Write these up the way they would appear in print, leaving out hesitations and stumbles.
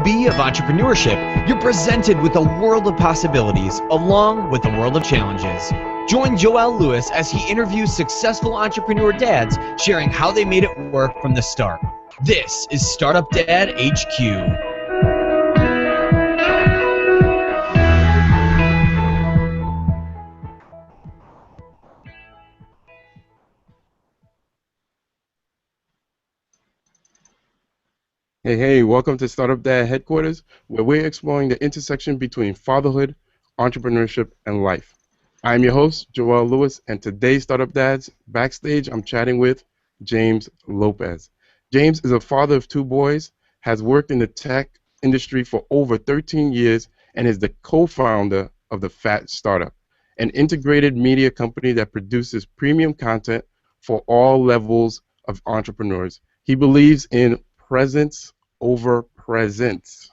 A-to-B of entrepreneurship, you're presented with a world of possibilities along with a world of challenges. Join Joel Lewis as he interviews successful entrepreneur dads sharing how they made it work from the start. This is Startup Dad HQ. Hey, welcome to Startup Dad Headquarters, where we're exploring the intersection between fatherhood, entrepreneurship, and life. I'm your host, Joel Lewis, and today's Startup Dads Backstage, I'm chatting with James Lopez. James is a father of two boys, has worked in the tech industry for over 13 years, and is the co-founder of the Phat Startup, an integrated media company that produces premium content for all levels of entrepreneurs. He believes in presence over presents,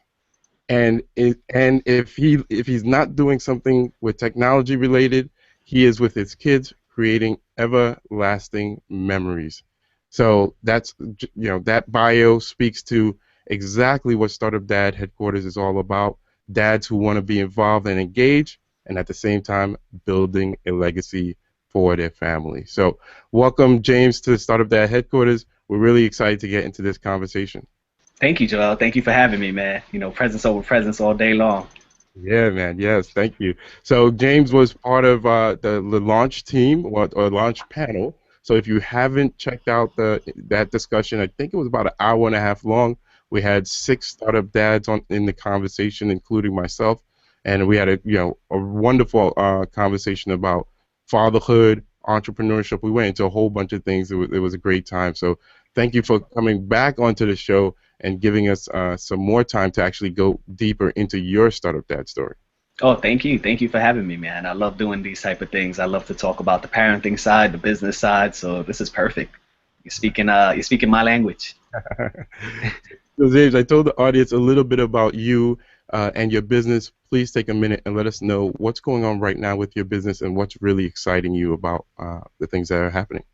and if he's not doing something with technology related, he is with his kids creating everlasting memories. So that's, that bio speaks to exactly what Startup Dad Headquarters is all about. Dads who want to be involved and engaged, and at the same time building a legacy for their family. So welcome, James, to Startup Dad Headquarters. We're really excited to get into this conversation. Thank you, Joel. Thank you for having me, man. Presence over presence all day long. Yeah, man. Yes, thank you. So James was part of the launch team or launch panel. So if you haven't checked out that discussion, I think it was about an hour and a half long. We had 6 startup dads in the conversation, including myself, and we had a wonderful conversation about fatherhood, entrepreneurship. We went into a whole bunch of things. It was a great time. So thank you for coming back onto the show and giving us some more time to actually go deeper into your Startup Dad story. Oh, thank you. Thank you for having me, man. I love doing these type of things. I love to talk about the parenting side, the business side. So this is perfect. You're speaking my language. So James, I told the audience a little bit about you and your business. Please take a minute and let us know what's going on right now with your business and what's really exciting you about the things that are happening.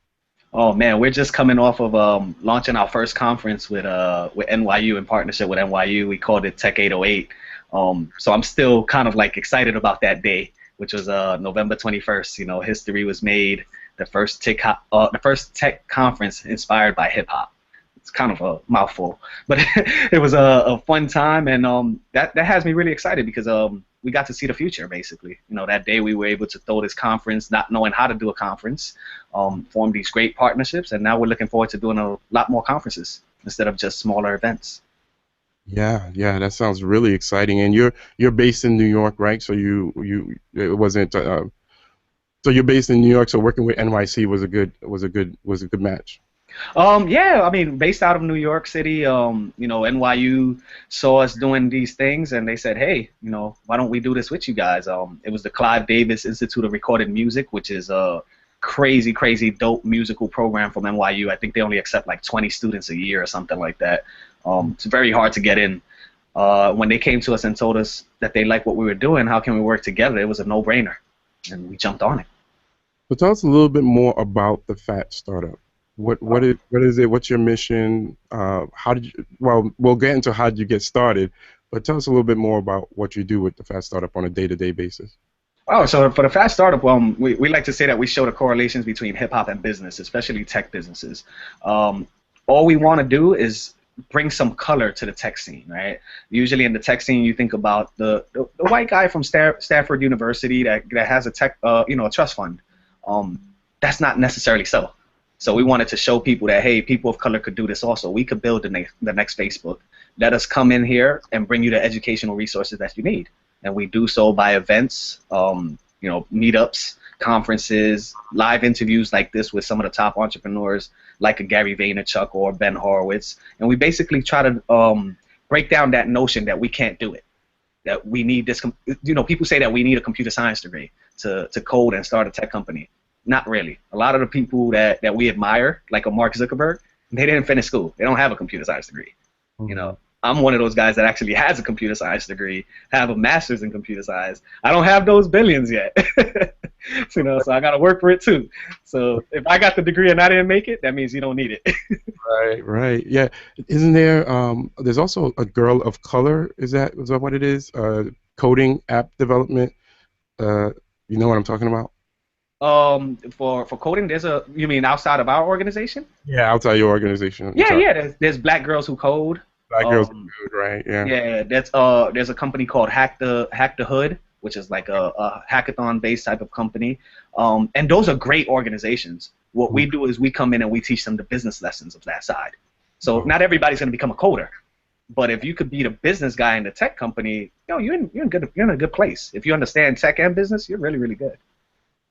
Oh man, we're just coming off of launching our first conference with NYU in partnership with NYU. We called it Tech 808. So I'm still kind of like excited about that day, which was November 21st. History was made. The first tech conference inspired by hip hop. It's kind of a mouthful, but it was a fun time, and that has me really excited because we got to see the future, basically. That day we were able to throw this conference, not knowing how to do a conference, form these great partnerships, and now we're looking forward to doing a lot more conferences instead of just smaller events. Yeah, that sounds really exciting. And you're based in New York, right? So it wasn't. So you're based in New York. So working with NYC was a good match. Yeah, I mean, based out of New York City, NYU saw us doing these things, and they said, hey, why don't we do this with you guys? It was the Clive Davis Institute of Recorded Music, which is a crazy, crazy dope musical program from NYU. I think they only accept like 20 students a year or something like that. It's very hard to get in. When they came to us and told us that they liked what we were doing, how can we work together? It was a no-brainer, and we jumped on it. So tell us a little bit more about the Phat Startup. What is it? What's your mission? How did you? Well, we'll get into how did you get started, but tell us a little bit more about what you do with the Phat Startup on a day-to-day basis. Oh, so for the Phat Startup, we like to say that we show the correlations between hip hop and business, especially tech businesses. All we want to do is bring some color to the tech scene, right? Usually in the tech scene, you think about the white guy from Stanford University that has a tech, a trust fund. That's not necessarily so. So we wanted to show people that, hey, people of color could do this also. We could build the next Facebook. Let us come in here and bring you the educational resources that you need. And we do so by events, meetups, conferences, live interviews like this with some of the top entrepreneurs like a Gary Vaynerchuk or Ben Horowitz. And we basically try to break down that notion that we can't do it, that we need this. People say that we need a computer science degree to code and start a tech company. Not really. A lot of the people that we admire, like a Mark Zuckerberg, they didn't finish school. They don't have a computer science degree. Mm-hmm. I'm one of those guys that actually has a computer science degree, have a master's in computer science. I don't have those billions yet. So, so I got to work for it too. So if I got the degree and I didn't make it, that means you don't need it. Right, right. Yeah. Isn't there there's also a girl of color, is that what it is? Coding app development. Uh you know what I'm talking about? For coding, you mean outside of our organization? Yeah, outside your organization. I'm Yeah, sorry. yeah. There's Black Girls Who Code. Black girls are Um, good, right? Yeah. yeah, there's a company called Hack the Hood, which is like a hackathon based type of company. And those are great organizations. What we do is we come in and we teach them the business lessons of that side. So not everybody's going to become a coder, but if you could be the business guy in the tech company, you're in a good place. If you understand tech and business, you're really, really good.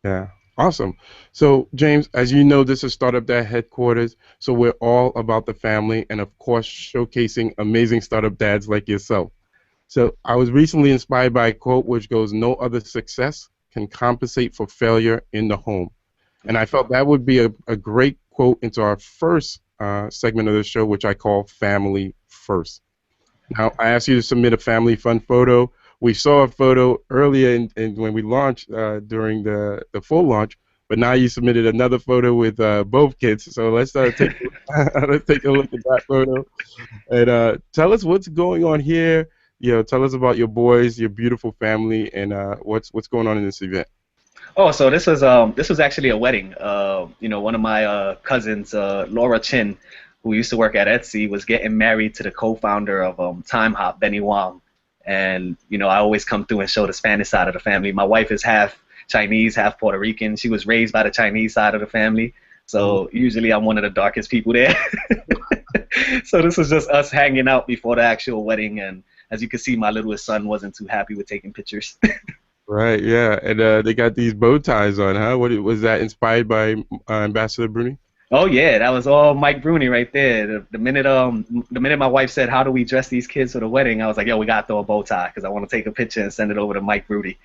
Yeah, awesome. So, James, as you know, this is Startup Dad headquarters. So we're all about the family and, of course, showcasing amazing startup dads like yourself. So I was recently inspired by a quote which goes, "No other success can compensate for failure in the home." And I felt that would be a great quote into our first segment of the show, which I call Family First. Now, I asked you to submit a family fun photo. We saw a photo earlier in when we launched during the full launch, but now you submitted another photo with both kids. So let's take let's take a look at that photo and tell us what's going on here. Tell us about your boys, your beautiful family, and what's going on in this event. Oh, so this was actually a wedding. One of my cousins, Laura Chin, who used to work at Etsy, was getting married to the co-founder of Time Hop, Benny Wong. And I always come through and show the Spanish side of the family. My wife is half Chinese, half Puerto Rican. She was raised by the Chinese side of the family, so usually I'm one of the darkest people there. So this was just us hanging out before the actual wedding, and as you can see, my littlest son wasn't too happy with taking pictures. Right, yeah, and they got these bow ties on, huh? What was that inspired by Ambassador Bruni? Oh yeah, that was all Mike Bruni right there. The minute my wife said, "How do we dress these kids for the wedding?" I was like, "Yo, we gotta throw a bow tie because I want to take a picture and send it over to Mike Bruni."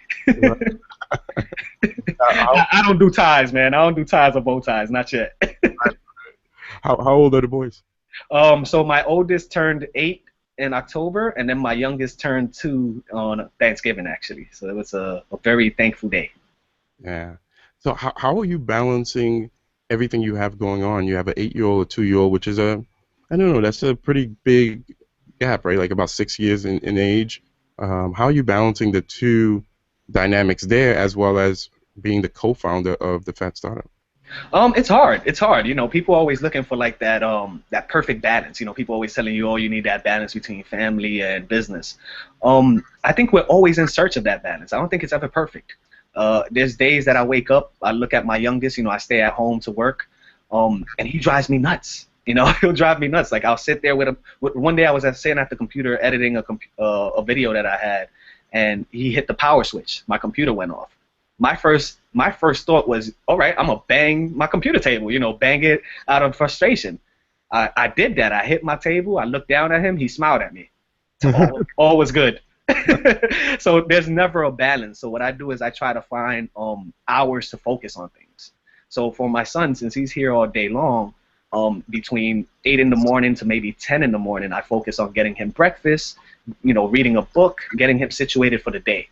I don't do ties, man. I don't do ties or bow ties, not yet. How old are the boys? So my oldest turned 8 in October, and then my youngest turned 2 on Thanksgiving, actually. So it was a very thankful day. Yeah. So how are you balancing everything you have going on? You have an 8-year-old, a 2-year-old, which is I don't know, that's a pretty big gap, right? Like about 6 years in age. How are you balancing the two dynamics there, as well as being the co-founder of the Phat Startup? It's hard. It's hard. People are always looking for like that perfect balance. People always telling you, oh, you need that balance between family and business. I think we're always in search of that balance. I don't think it's ever perfect. There's days that I wake up, I look at my youngest, I stay at home to work, and he drives me nuts. He'll drive me nuts. Like I'll sit there with him. One day I was sitting at the computer editing a video that I had, and he hit the power switch. My computer went off. My first thought was, all right, I'm gonna bang my computer table, bang it out of frustration. I did that. I hit my table. I looked down at him. He smiled at me. All was good. So there's never a balance. So what I do is I try to find hours to focus on things. So for my son, since he's here all day long, between 8 in the morning to maybe 10 in the morning, I focus on getting him breakfast, reading a book, getting him situated for the day.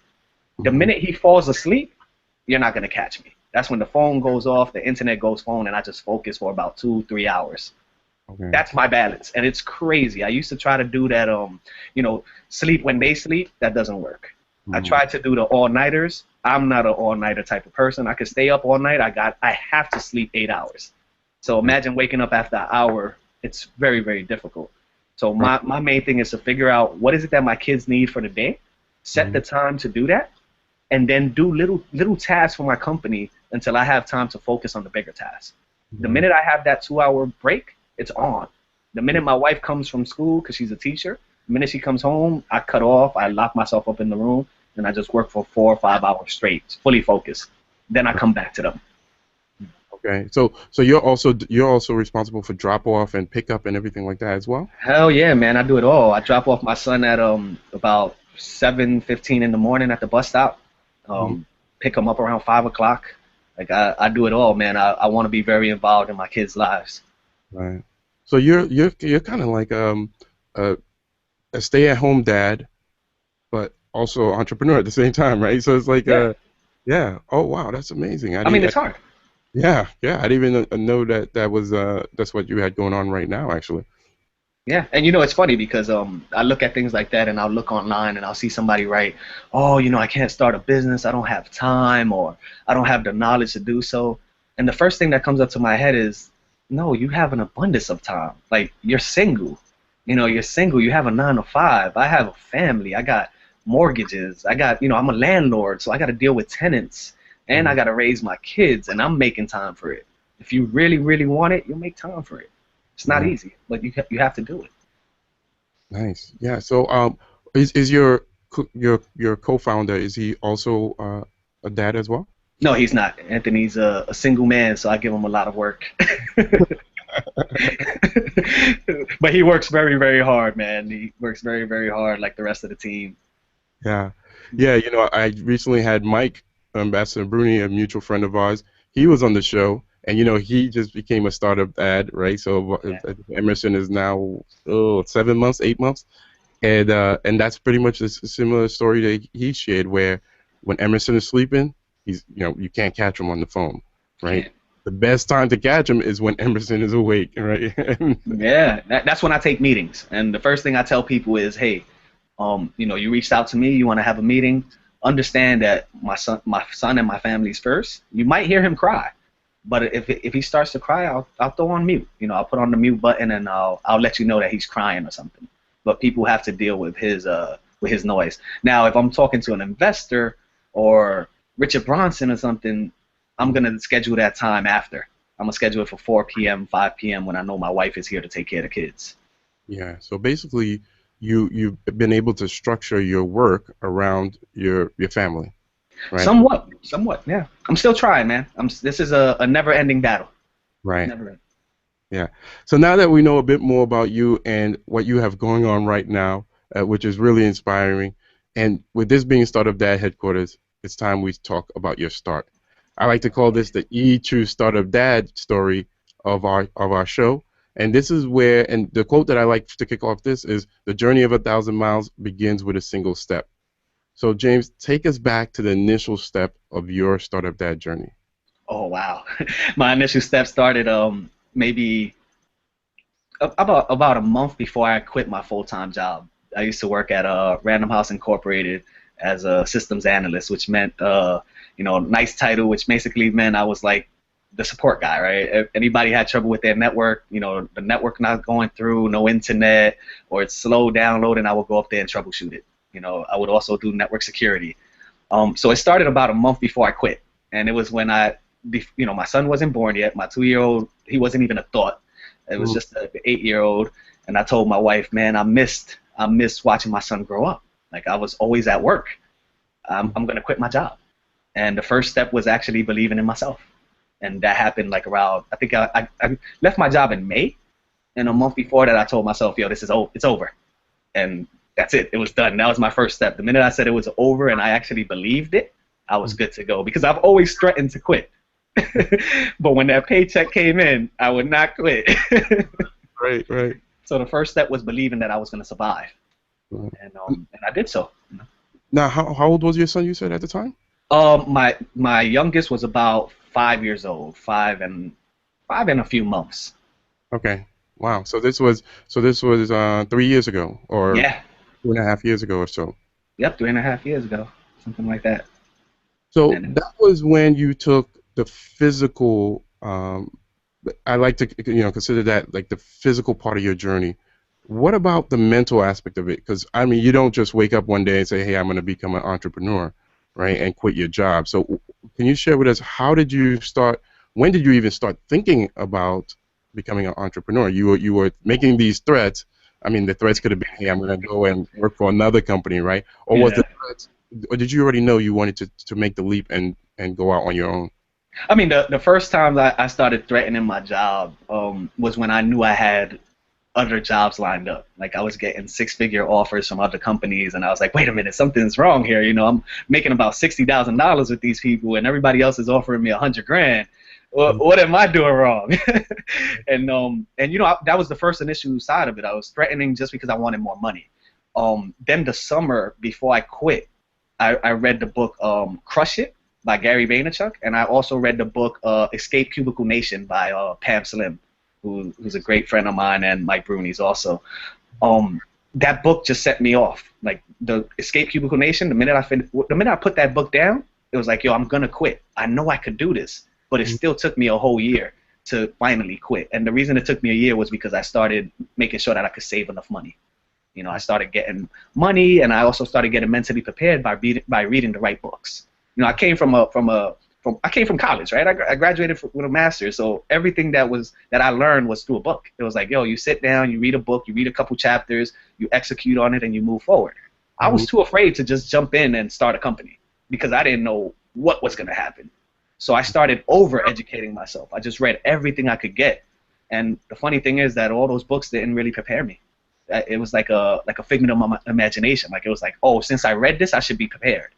The minute he falls asleep, you're not gonna catch me. That's when the phone goes off, the internet goes phone, and I just focus for about 2-3 hours. Okay. That's my balance, and it's crazy. I used to try to do that, sleep when they sleep. That doesn't work. I tried to do the all-nighters. I'm not an all-nighter type of person. I could stay up all night. I have to sleep 8 hours. So imagine waking up after an hour. It's very, very difficult. So my main thing is to figure out what is it that my kids need for the day, set the time to do that, and then do little tasks for my company until I have time to focus on the bigger tasks. The minute I have that 2-hour break, it's on. The minute my wife comes from school, because she's a teacher, the minute she comes home, I cut off, I lock myself up in the room, and I just work for 4 or 5 hours straight, fully focused. Then I come back to them. Okay, so you're also responsible for drop off and pickup and everything like that as well? Hell yeah, man, I do it all. I drop off my son at about 7:15 in the morning at the bus stop. Pick them up around 5 o'clock. Like I do it all, man. I want to be very involved in my kids' lives. Right. So you're kind of like a stay-at-home dad, but also entrepreneur at the same time, right? So it's like Yeah. Oh wow, that's amazing. I mean, it's hard. Yeah, yeah. I didn't even know that that was that's what you had going on right now, actually. Yeah, and it's funny because I look at things like that and I'll look online and I'll see somebody write, oh, I can't start a business, I don't have time, or I don't have the knowledge to do so. And the first thing that comes up to my head is, no, you have an abundance of time. Like, you're single. You're single, you have a 9 to 5. I have a family, I got mortgages, I got, I'm a landlord, so I got to deal with tenants and I got to raise my kids, and I'm making time for it. If you really, really want it, you'll make time for it. It's not easy, but you have to do it. Nice. Yeah. So, is your your co-founder, is he also a dad as well? No, he's not. Anthony's a single man, so I give him a lot of work. But he works very, very hard, man. He works very, very hard, like the rest of the team. Yeah. Yeah. I recently had Mike, Ambassador Bruni, a mutual friend of ours. He was on the show, and he just became a startup dad, right? So Emerson is now 7 months, 8 months, and that's pretty much a similar story that he shared, where when Emerson is sleeping, he's you can't catch him on the phone, right? Yeah. The best time to catch him is when Emerson is awake, right? Yeah, that's when I take meetings, and the first thing I tell people is, hey, you reached out to me, you want to have a meeting. Understand that my son and my family's first. You might hear him cry, but if he starts to cry, I'll throw on mute. I'll put on the mute button and I'll let you know that he's crying or something. But people have to deal with his noise. Now, if I'm talking to an investor or Richard Bronson or something, I'm gonna schedule that time after. I'm gonna schedule it for 4 p.m., 5 p.m. when I know my wife is here to take care of the kids. Yeah. So basically, you've been able to structure your work around your family, right? Somewhat, yeah. I'm still trying, man. This is a never-ending battle. Right. Never-ending. Yeah. So now that we know a bit more about you and what you have going on right now, which is really inspiring, and with this being Startup Dad headquarters, it's time we talk about your start. I like to call this the true Startup Dad story of our show. And this is where, and the quote that I like to kick off this is, the journey of 1,000 miles begins with a single step. So James, take us back to the initial step of your Startup Dad journey. Oh, wow. My initial step started maybe about a month before I quit my full-time job. I used to work at Random House Incorporated as a systems analyst, which meant, nice title, which basically meant I was like the support guy, right? If anybody had trouble with their network, the network not going through, no internet, or it's slow downloading, I would go up there and troubleshoot it. I would also do network security. So it started about a month before I quit, and it was when my son wasn't born yet. My 2-year-old, he wasn't even a thought. It was just an 8-year-old, and I told my wife, man, I missed watching my son grow up. Like, I was always at work. I'm gonna quit my job, and the first step was actually believing in myself. And that happened like around, I think I left my job in May, and a month before that I told myself, yo, it's over. And that's it. It was done. That was my first step. The minute I said it was over and I actually believed it, I was good to go, because I've always threatened to quit. But when that paycheck came in, I would not quit. Right. So the first step was believing that I was going to survive. Right. And I did so. Now, how old was your son, you said, at the time? My youngest was about 5 years old, 5 and a few months. Okay. Wow. So this was 3 years ago, or Yeah. 2.5 years ago or so. Yep, 3.5 years ago, something like that. So that was when you took the physical. I like to consider that like the physical part of your journey. What about the mental aspect of it? Because I mean, you don't just wake up one day and say, "Hey, I'm going to become an entrepreneur," right, and quit your job. So can you share with us, how did you start? When did you even start thinking about becoming an entrepreneur? You were making these threats. I mean, the threats could have been, "Hey, I'm going to go and work for another company," right? Or was the threats, or did you already know you wanted to make the leap and go out on your own? I mean, the first time that I started threatening my job was when I knew I had other jobs lined up. Like, I was getting 6-figure offers from other companies, and I was like, wait a minute, something's wrong here. I'm making about $60,000 with these people, and everybody else is offering me $100,000. What am I doing wrong? And that was the first initial side of it. I was threatening just because I wanted more money. Then the summer before I quit, I read the book Crush It by Gary Vaynerchuk, and I also read the book Escape Cubicle Nation by Pam Slim, who's a great friend of mine, and Mike Bruni's also. That book just set me off. Like the Escape Cubicle Nation, the minute I put that book down, it was like, yo, I'm gonna quit. I know I could do this, but it still took me a whole year to finally quit. And the reason it took me a year was because I started making sure that I could save enough money. You know, I started getting money, and I also started getting mentally prepared by reading the right books. You know, I came from college, right? I graduated with a master's, so everything that I learned was through a book. It was like, yo, you sit down, you read a book, you read a couple chapters, you execute on it, and you move forward. I was too afraid to just jump in and start a company because I didn't know what was going to happen. So I started over-educating myself. I just read everything I could get. And the funny thing is that all those books didn't really prepare me. It was like a figment of my imagination. Like it was like, oh, since I read this, I should be prepared.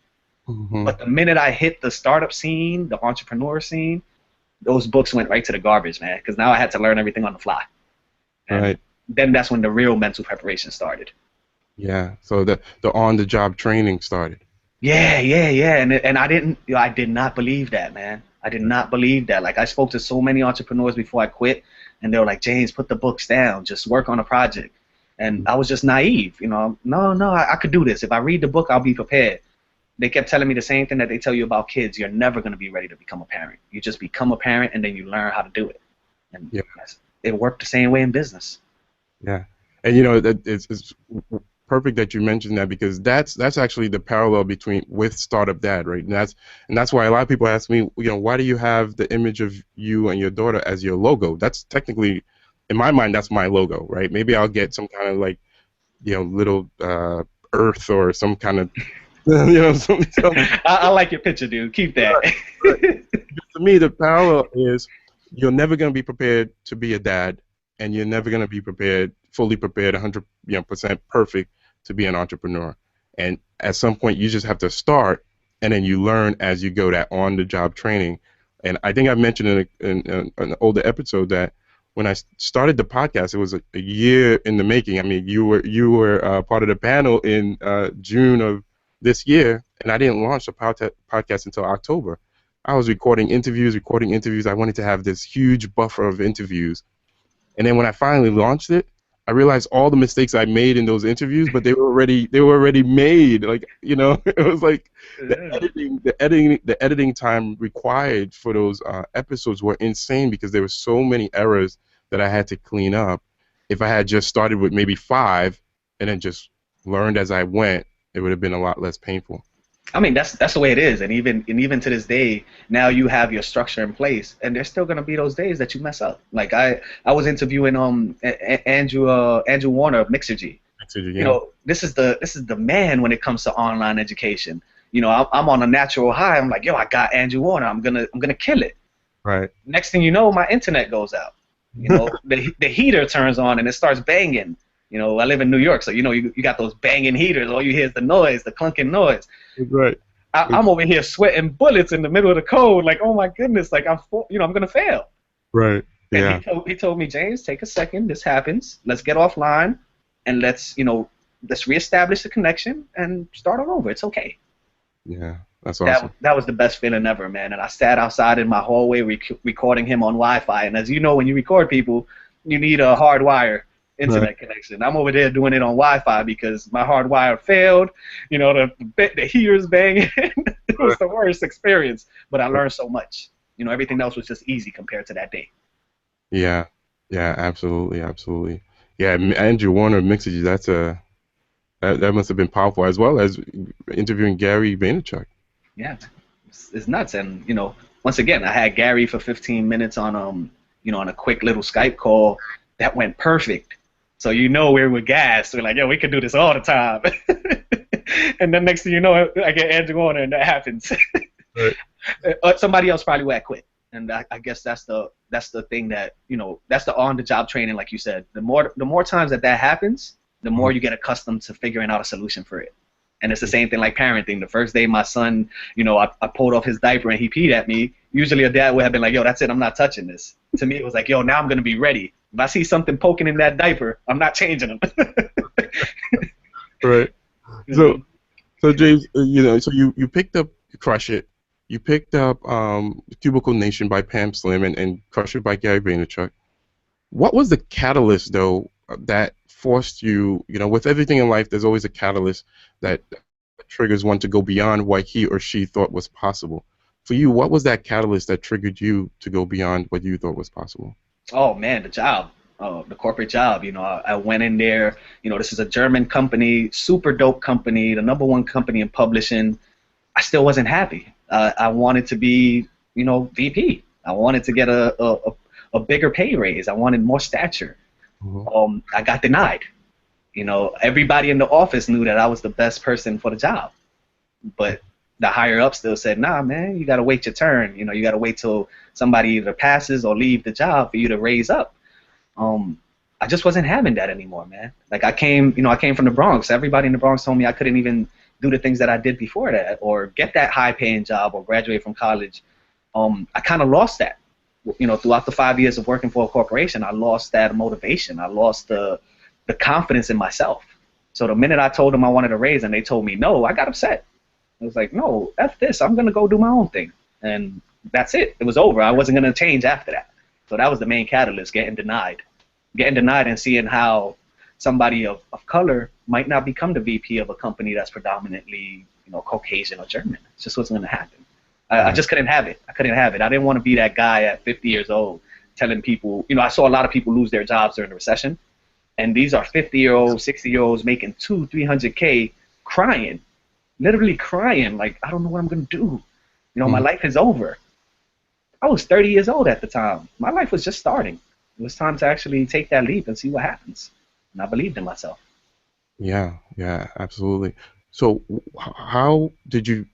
But the minute I hit the startup scene, the entrepreneur scene, those books went right to the garbage, man, because now I had to learn everything on the fly. And then that's when the real mental preparation started. Yeah, so the on-the-job training started. Yeah, and I did not believe that, man. I did not believe that. Like I spoke to so many entrepreneurs before I quit, and they were like, James, put the books down, just work on a project. And I was just naive, you know. No, I could do this. If I read the book, I'll be prepared. They kept telling me the same thing that they tell you about kids. You're never going to be ready to become a parent. You just become a parent, and then you learn how to do it. And it worked the same way in business. Yeah, and you know, it's perfect that you mentioned that, because that's actually the parallel with Startup Dad, right? And that's why a lot of people ask me, you know, why do you have the image of you and your daughter as your logo? That's technically, in my mind, that's my logo, right? Maybe I'll get some kind of like, you know, little earth or some kind of you know, some I like your picture, dude. Keep that. Right. To me, the parallel is you're never going to be prepared to be a dad, and you're never going to be fully prepared, 100% perfect to be an entrepreneur. And at some point, you just have to start, and then you learn as you go, that on-the-job training. And I think I mentioned in an older episode that when I started the podcast, it was a year in the making. I mean, you were part of the panel in June of this year, and I didn't launch the podcast until October. I was recording interviews. I wanted to have this huge buffer of interviews. And then when I finally launched it, I realized all the mistakes I made in those interviews, but they were already made. Like, you know, it was like the editing time required for those episodes were insane, because there were so many errors that I had to clean up. If I had just started with maybe 5 and then just learned as I went, it would have been a lot less painful. I mean, that's the way it is, and even to this day, now you have your structure in place, and there's still gonna be those days that you mess up. Like I was interviewing Andrew Warner of Mixergy. Yeah. You know, this is the man when it comes to online education. You know, I'm on a natural high. I'm like, yo, I got Andrew Warner. I'm gonna kill it. Right. Next thing you know, my internet goes out. You know, the heater turns on and it starts banging. You know, I live in New York, so you know you got those banging heaters. All you hear is the noise, the clunking noise. Right. I'm over here sweating bullets in the middle of the code, like, oh my goodness, like I'm gonna fail. Right. Yeah. And he told me, James, take a second. This happens. Let's get offline, and let's reestablish the connection and start all over. It's okay. Yeah, that's awesome. That was the best feeling ever, man. And I sat outside in my hallway recording him on Wi-Fi. And as you know, when you record people, you need a hard wire internet connection. I'm over there doing it on Wi-Fi because my hard wire failed. You know, the heater's banging. It was the worst experience, but I learned so much. You know, everything else was just easy compared to that day. Yeah, absolutely. Yeah, Andrew Warner of Mixergy, that must have been powerful, as well as interviewing Gary Vaynerchuk. Yeah, it's nuts. And you know, once again, I had Gary for 15 minutes on on a quick little Skype call that went perfect. So we were gassed. We're like, yo, we can do this all the time. And then next thing you know, I get Andrew Warner, and that happens. Right. Somebody else probably would have quit. And I guess that's the thing that, that's the on-the-job training, like you said. The more times that happens, the more you get accustomed to figuring out a solution for it. And it's the same thing like parenting. The first day my son, I pulled off his diaper and he peed at me. Usually a dad would have been like, yo, that's it, I'm not touching this. To me, it was like, yo, now I'm going to be ready. If I see something poking in that diaper, I'm not changing them. Right. So James, so you picked up Crush It, You picked up Cubicle Nation by Pam Slim and Crush It by Gary Vaynerchuk. What was the catalyst, though, that forced you, with everything in life, there's always a catalyst that triggers one to go beyond what he or she thought was possible. For you, what was that catalyst that triggered you to go beyond what you thought was possible? Oh man, the job, the corporate job. I went in there. This is a German company, super dope company, the #1 company in publishing. I still wasn't happy. I wanted to be, VP. I wanted to get a bigger pay raise. I wanted more stature. I got denied. Everybody in the office knew that I was the best person for the job, but the higher up still said, nah, man, you got to wait your turn. You got to wait till somebody either passes or leave the job for you to raise up. I just wasn't having that anymore, man. Like I came from the Bronx. Everybody in the Bronx told me I couldn't even do the things that I did before that or get that high-paying job or graduate from college. I kind of lost that. Throughout the 5 years of working for a corporation, I lost that motivation. I lost the confidence in myself. So the minute I told them I wanted a raise and they told me no, I got upset. I was like, no, F this. I'm going to go do my own thing. And that's it. It was over. I wasn't going to change after that. So that was the main catalyst, getting denied. Getting denied and seeing how somebody of color might not become the VP of a company that's predominantly, Caucasian or German. It just wasn't going to happen. I just couldn't have it. I couldn't have it. I didn't want to be that guy at 50 years old telling people, I saw a lot of people lose their jobs during the recession. And these are 50-year-olds, 60-year-olds making $200,000-300K crying, literally crying, like, I don't know what I'm going to do. My life is over. I was 30 years old at the time. My life was just starting. It was time to actually take that leap and see what happens. And I believed in myself. Yeah, absolutely. So how did you,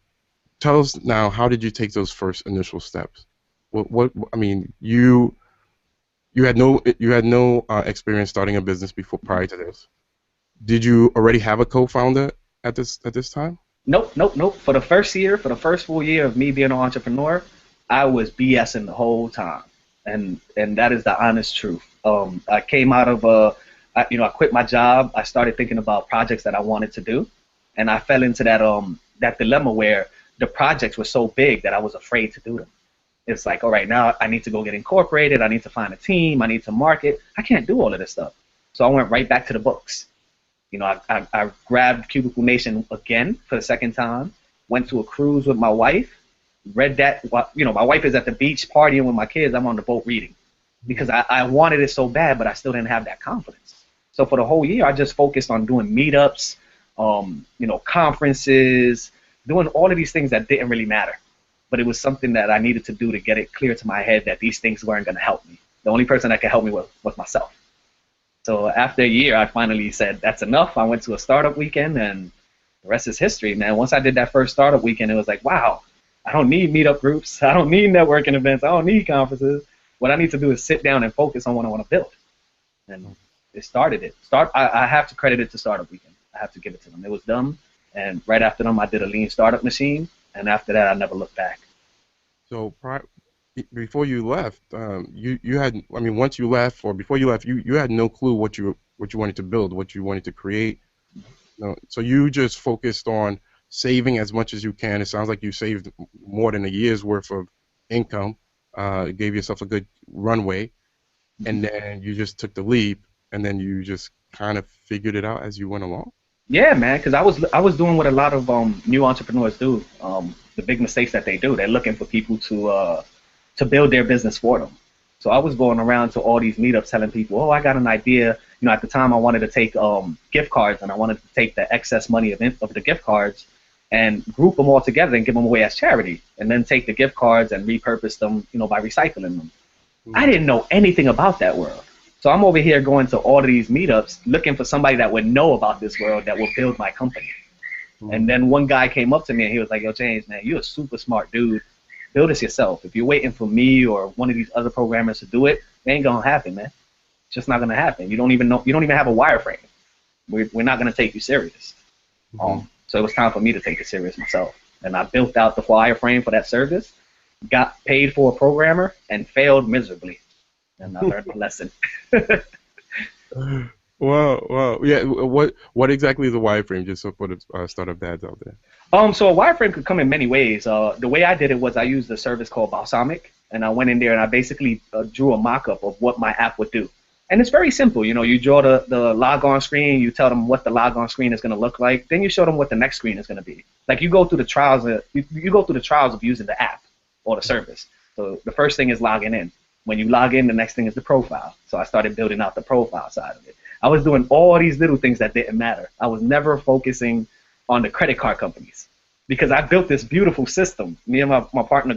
tell us now, how did you take those first initial steps? You had no experience starting a business before prior to this. Did you already have a co-founder at this time? Nope. For the first full year of me being an entrepreneur, I was BSing the whole time, and that is the honest truth. I came out of I quit my job. I started thinking about projects that I wanted to do, and I fell into that dilemma where the projects were so big that I was afraid to do them. It's like, all right, now I need to go get incorporated. I need to find a team. I need to market. I can't do all of this stuff. So I went right back to the books. I grabbed Cubicle Nation again for the second time, went to a cruise with my wife, read that. My wife is at the beach partying with my kids. I'm on the boat reading because I wanted it so bad, but I still didn't have that confidence. So for the whole year, I just focused on doing meetups, conferences, doing all of these things that didn't really matter. But it was something that I needed to do to get it clear to my head that these things weren't going to help me. The only person that could help me was myself. So after a year, I finally said, that's enough. I went to a startup weekend, and the rest is history, man. Once I did that first startup weekend, it was like, wow, I don't need meetup groups. I don't need networking events. I don't need conferences. What I need to do is sit down and focus on what I want to build. And it started it. I have to credit it to Startup Weekend. I have to give it to them. It was them. And right after them, I did a lean startup machine. And after that, I never looked back. So before you left, you had, once you left or before you left, you had no clue what you wanted to build, what you wanted to create. So you just focused on saving as much as you can. It sounds like you saved more than a year's worth of income, gave yourself a good runway, and then you just took the leap, and then you just kind of figured it out as you went along. Yeah, man, because I was doing what a lot of new entrepreneurs do. The big mistakes that they do. They're looking for people to build their business for them. So I was going around to all these meetups telling people, oh, I got an idea. At the time I wanted to take gift cards, and I wanted to take the excess money of the gift cards and group them all together and give them away as charity, and then take the gift cards and repurpose them, by recycling them. I didn't know anything about that world. So I'm over here going to all of these meetups looking for somebody that would know about this world that will build my company. And then one guy came up to me and he was like, yo, James, man, you're a super smart dude. Build this yourself. If you're waiting for me or one of these other programmers to do it, it ain't going to happen, man. It's just not going to happen. You don't even have a wireframe. We're not going to take you serious. So it was time for me to take it serious myself. And I built out the wireframe for that service, got paid for a programmer, and failed miserably. And I learned my lesson. Wow. Yeah. What exactly is a wireframe? Just so for the startup dads out there. So a wireframe could come in many ways. The way I did it was I used a service called Balsamic, and I went in there and I basically drew a mock-up of what my app would do. And it's very simple. You know, you draw the log-on screen, you tell them what the log-on screen is going to look like, then you show them what the next screen is going to be. Like you go through the trials you go through the trials of using the app or the service. So the first thing is logging in. When you log in, the next thing is the profile. So I started building out the profile side of it. I was doing all these little things that didn't matter. I was never focusing on the credit card companies because I built this beautiful system. Me and my partner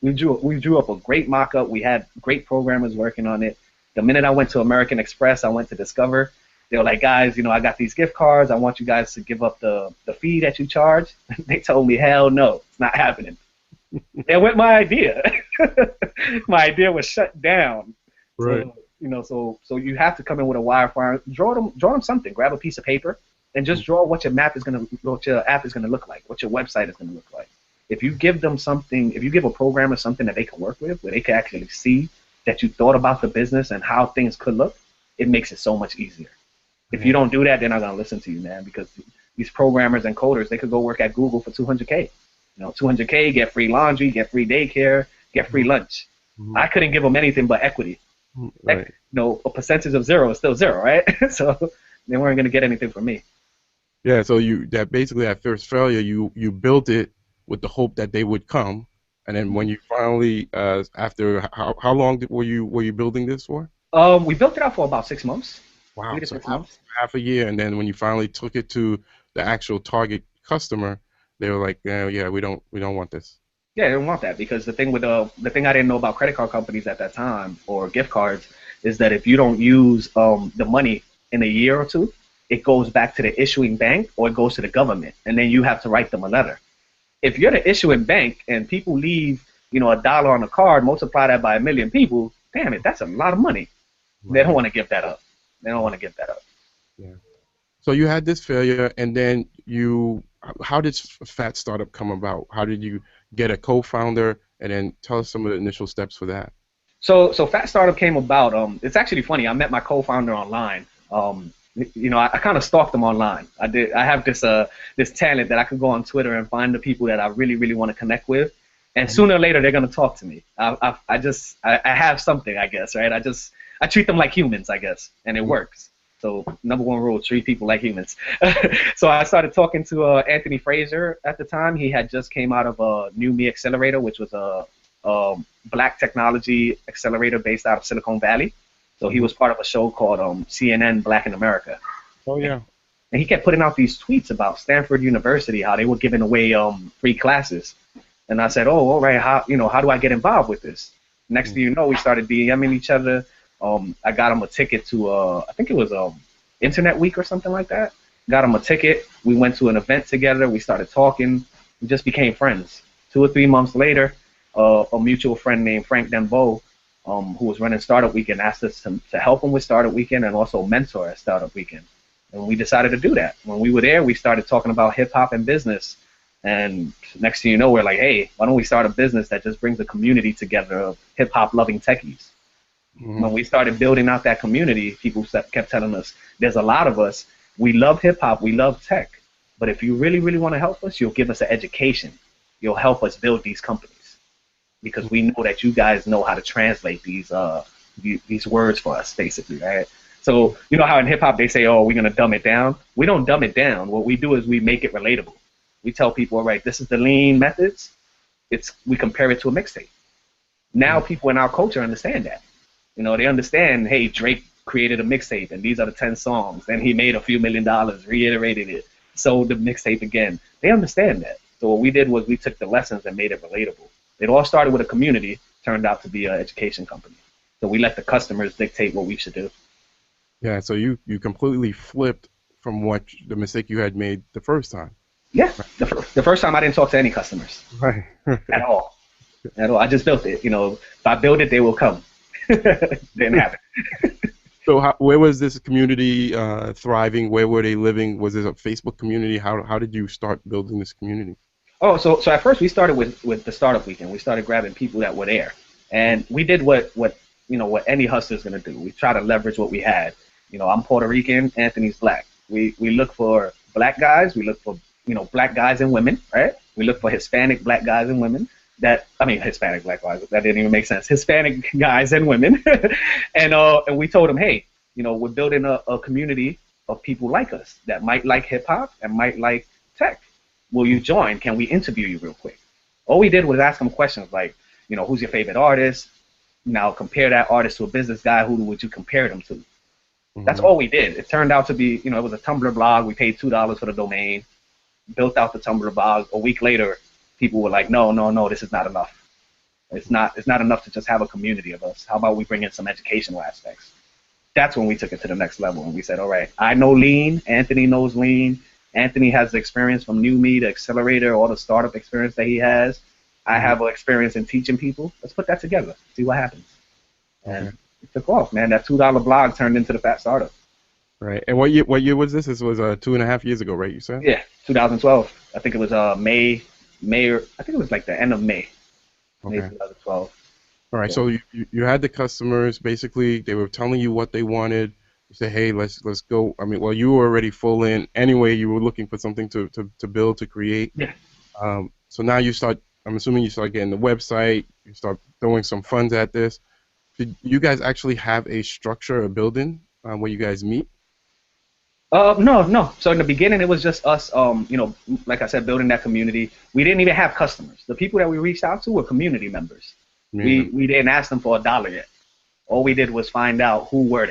we drew up a great mock-up. We had great programmers working on it. The minute I went to American Express, I went to Discover. They were like, guys, you know, I got these gift cards. I want you guys to give up the fee that you charge. They told me, hell no, it's not happening. And with my idea, my idea was shut down. Right. So, you know, so you have to come in with a wireframe, draw them something, grab a piece of paper, and just draw what your app is gonna look like, what your website is gonna look like. If you give them something, if you give a programmer something that they can work with, where they can actually see that you thought about the business and how things could look, it makes it so much easier. If you don't do that, they're not gonna listen to you, man, because these programmers and coders, they could go work at Google for $200K. You know, $200K, get free laundry, get free daycare, get free lunch. I couldn't give them anything but equity. Right. You know, a percentage of zero is still zero, right? So they weren't gonna get anything from me. Yeah. So basically at first failure, you built it with the hope that they would come, and then when you finally after how long were you building this for? We built it out for about 6 months. Wow. 3 to So 6 months. half a year, and then when you finally took it to the actual target customer, they were like, yeah, we don't want this. Yeah, I didn't want that because the thing I didn't know about credit card companies at that time or gift cards is that if you don't use the money in a year or two, it goes back to the issuing bank or it goes to the government, and then you have to write them a letter. If you're the issuing bank and people leave, you know, $1 on a card, multiply that by 1 million people, damn it, that's a lot of money. Right. They don't want to give that up. Yeah. So you had this failure, and then how did Phat Startup come about? How did you get a co-founder, and then tell us some of the initial steps for that? So Phat Startup came about. It's actually funny. I met my co-founder online. You know, I kind of stalked them online. I have this talent that I could go on Twitter and find the people that I really, really want to connect with, and sooner or later they're gonna talk to me. I have something, I guess, right? I treat them like humans, I guess, and it works. So number one rule, treat people like humans. So I started talking to Anthony Fraser at the time. He had just came out of a New Me Accelerator, which was a black technology accelerator based out of Silicon Valley. So he was part of a show called CNN Black in America. Oh, yeah. And he kept putting out these tweets about Stanford University, how they were giving away free classes. And I said, oh, all right, how do I get involved with this? Next thing you know, we started DMing each other. I got him a ticket to, I think it was Internet Week or something like that. Got him a ticket. We went to an event together. We started talking. We just became friends. 2 or 3 months later, a mutual friend named Frank Dembo, who was running Startup Weekend, asked us to help him with Startup Weekend and also mentor at Startup Weekend. And we decided to do that. When we were there, we started talking about hip hop and business. And next thing you know, we're like, hey, why don't we start a business that just brings a community together of hip hop loving techies? When we started building out that community, people kept telling us, there's a lot of us, we love hip hop, we love tech, but if you really, really want to help us, you'll give us an education. You'll help us build these companies because we know that you guys know how to translate these words for us, basically, right? So you know how in hip hop they say, oh, we're going to dumb it down? We don't dumb it down. What we do is we make it relatable. We tell people, all right, this is the lean methods. We compare it to a mixtape. Now people in our culture understand that. You know, they understand, hey, Drake created a mixtape, and these are the 10 songs. Then he made a few $1 million, reiterated it, sold the mixtape again. They understand that. So what we did was we took the lessons and made it relatable. It all started with a community, turned out to be an education company. So we let the customers dictate what we should do. Yeah, so you completely flipped from the mistake you had made the first time. Yeah, the first time I didn't talk to any customers. Right. At all. I just built it. You know, if I build it, they will come. Didn't happen. So where was this community thriving? Where were they living? Was it a Facebook community? How did you start building this community? Oh, so at first we started with the Startup Weekend. We started grabbing people that were there, and we did what any hustler's gonna do. We try to leverage what we had. I'm Puerto Rican, Anthony's black. We look for black guys. We look for, black guys and women, right? We look for Hispanic black guys and women. Hispanic black guys. That didn't even make sense. Hispanic guys and women. And we told them, hey, we're building a community of people like us that might like hip hop and might like tech. Will you join? Can we interview you real quick? All we did was ask them questions like, who's your favorite artist? Now compare that artist to a business guy. Who would you compare them to? Mm-hmm. That's all we did. It turned out to be, it was a Tumblr blog. We paid $2 for the domain, built out the Tumblr blog. A week later, people were like, no, this is not enough. It's not enough to just have a community of us. How about we bring in some educational aspects? That's when we took it to the next level, and we said, all right, I know Lean. Anthony knows Lean. Anthony has the experience from New Me to Accelerator, all the startup experience that he has. I have an experience in teaching people. Let's put that together, see what happens. And it took off, man. That $2 blog turned into the Phat Startup. Right. And what year was this? This was 2.5 years ago, right? You said? Yeah, 2012. I think it was May, or I think it was like the end of May. Okay. May 2012. All right. So you had the customers. Basically, they were telling you what they wanted. You said, hey, let's go. I mean, well, you were already full in. Anyway, you were looking for something to build, to create. Yeah. So now you start, I'm assuming you start getting the website. You start throwing some funds at this. Did you guys actually have a structure, a building where you guys meet? No. So in the beginning, it was just us, like I said, building that community. We didn't even have customers. The people that we reached out to were community members. We didn't ask them for $1 yet. All we did was find out who were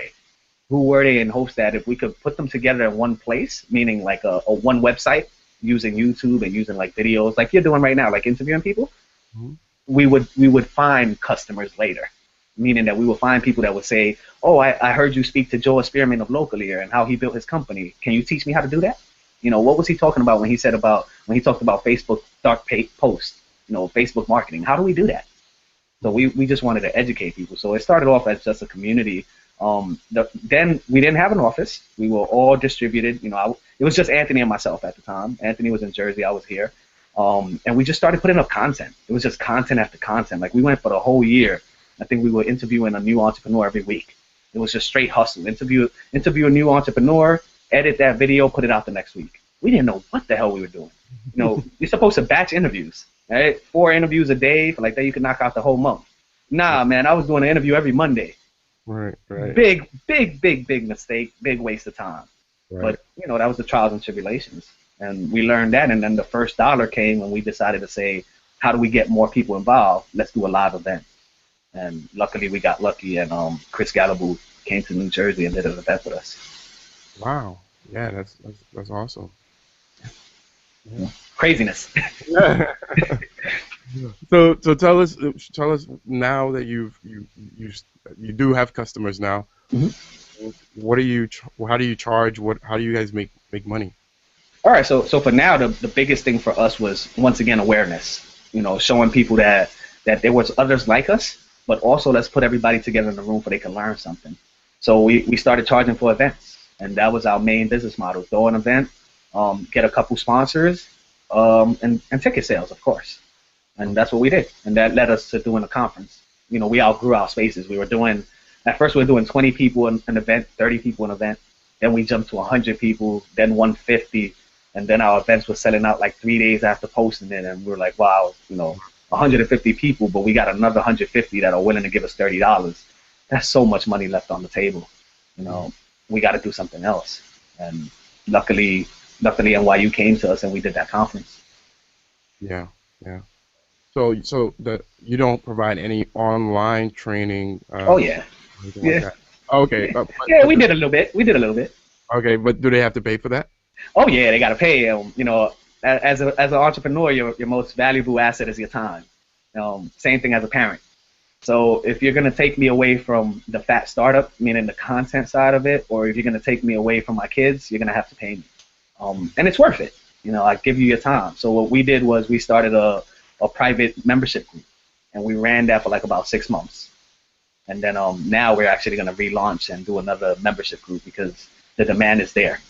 they in hopes that if we could put them together in one place, meaning like a one website using YouTube and using like videos like you're doing right now, like interviewing people, we would find customers later. Meaning that we will find people that would say, oh, I heard you speak to Joe Spearman of Localier and how he built his company. Can you teach me how to do that? What was he talking about when he talked about Facebook dark posts, Facebook marketing? How do we do that? So we just wanted to educate people. So it started off as just a community. Then we didn't have an office. We were all distributed. It was just Anthony and myself at the time. Anthony was in Jersey. I was here. And we just started putting up content. It was just content after content. Like we went for the whole year. I think we were interviewing a new entrepreneur every week. It was just straight hustle. Interview a new entrepreneur, edit that video, put it out the next week. We didn't know what the hell we were doing. You're supposed to batch interviews, right? 4 interviews a day, like that you could knock out the whole month. Nah, man, I was doing an interview every Monday. Right. Big mistake, big waste of time. Right. But, that was the trials and tribulations. And we learned that, and then the first dollar came when we decided to say, how do we get more people involved? Let's do a live event. And luckily we got lucky, and Chris Galaboo came to New Jersey and did an event with us. Wow. Yeah, that's awesome. Yeah. Craziness. So tell us now that you do have customers now. How do you charge? How do you guys make money? All right, so for now the biggest thing for us was once again awareness. Showing people that there was others like us, but also let's put everybody together in the room so they can learn something. So we started charging for events, and that was our main business model. Throw an event, get a couple sponsors, and ticket sales, of course. And that's what we did. And that led us to doing a conference. We outgrew our spaces. At first we were doing 20 people in an event, 30 people in an event. Then we jumped to 100 people, then 150. And then our events were selling out like 3 days after posting it. And we were like, wow, 150 people, but we got another 150 that are willing to give us $30. That's so much money left on the table. We got to do something else. And luckily NYU came to us and we did that conference. Yeah. So you don't provide any online training? Oh yeah. Like that? Okay. Yeah, we did a little bit. Okay, but do they have to pay for that? Oh yeah, they got to pay. As an entrepreneur, your most valuable asset is your time. Same thing as a parent. So if you're gonna take me away from the Phat Startup, meaning the content side of it, or if you're gonna take me away from my kids, you're gonna have to pay me. And it's worth it. I give you your time. So what we did was we started a private membership group, and we ran that for like about 6 months. And then now we're actually gonna relaunch and do another membership group because the demand is there.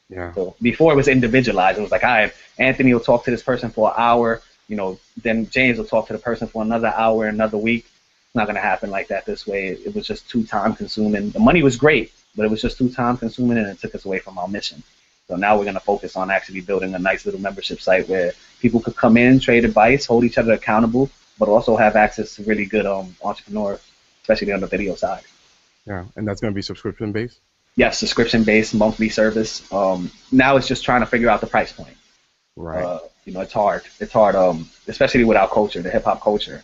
Yeah. So before it was individualized. It was like, all right, Anthony will talk to this person for an hour. Then James will talk to the person for another hour, another week. It's not gonna happen like that this way. It was just too time consuming. The money was great, but it was just too time consuming and it took us away from our mission. So now we're going to focus on actually building a nice little membership site where people could come in, trade advice, hold each other accountable, but also have access to really good entrepreneur, especially on the video side. Yeah, and that's going to be subscription based? Yes, subscription based, monthly service. Now it's just trying to figure out the price point. Right. You know, it's hard. It's hard, especially with our culture, the hip hop culture.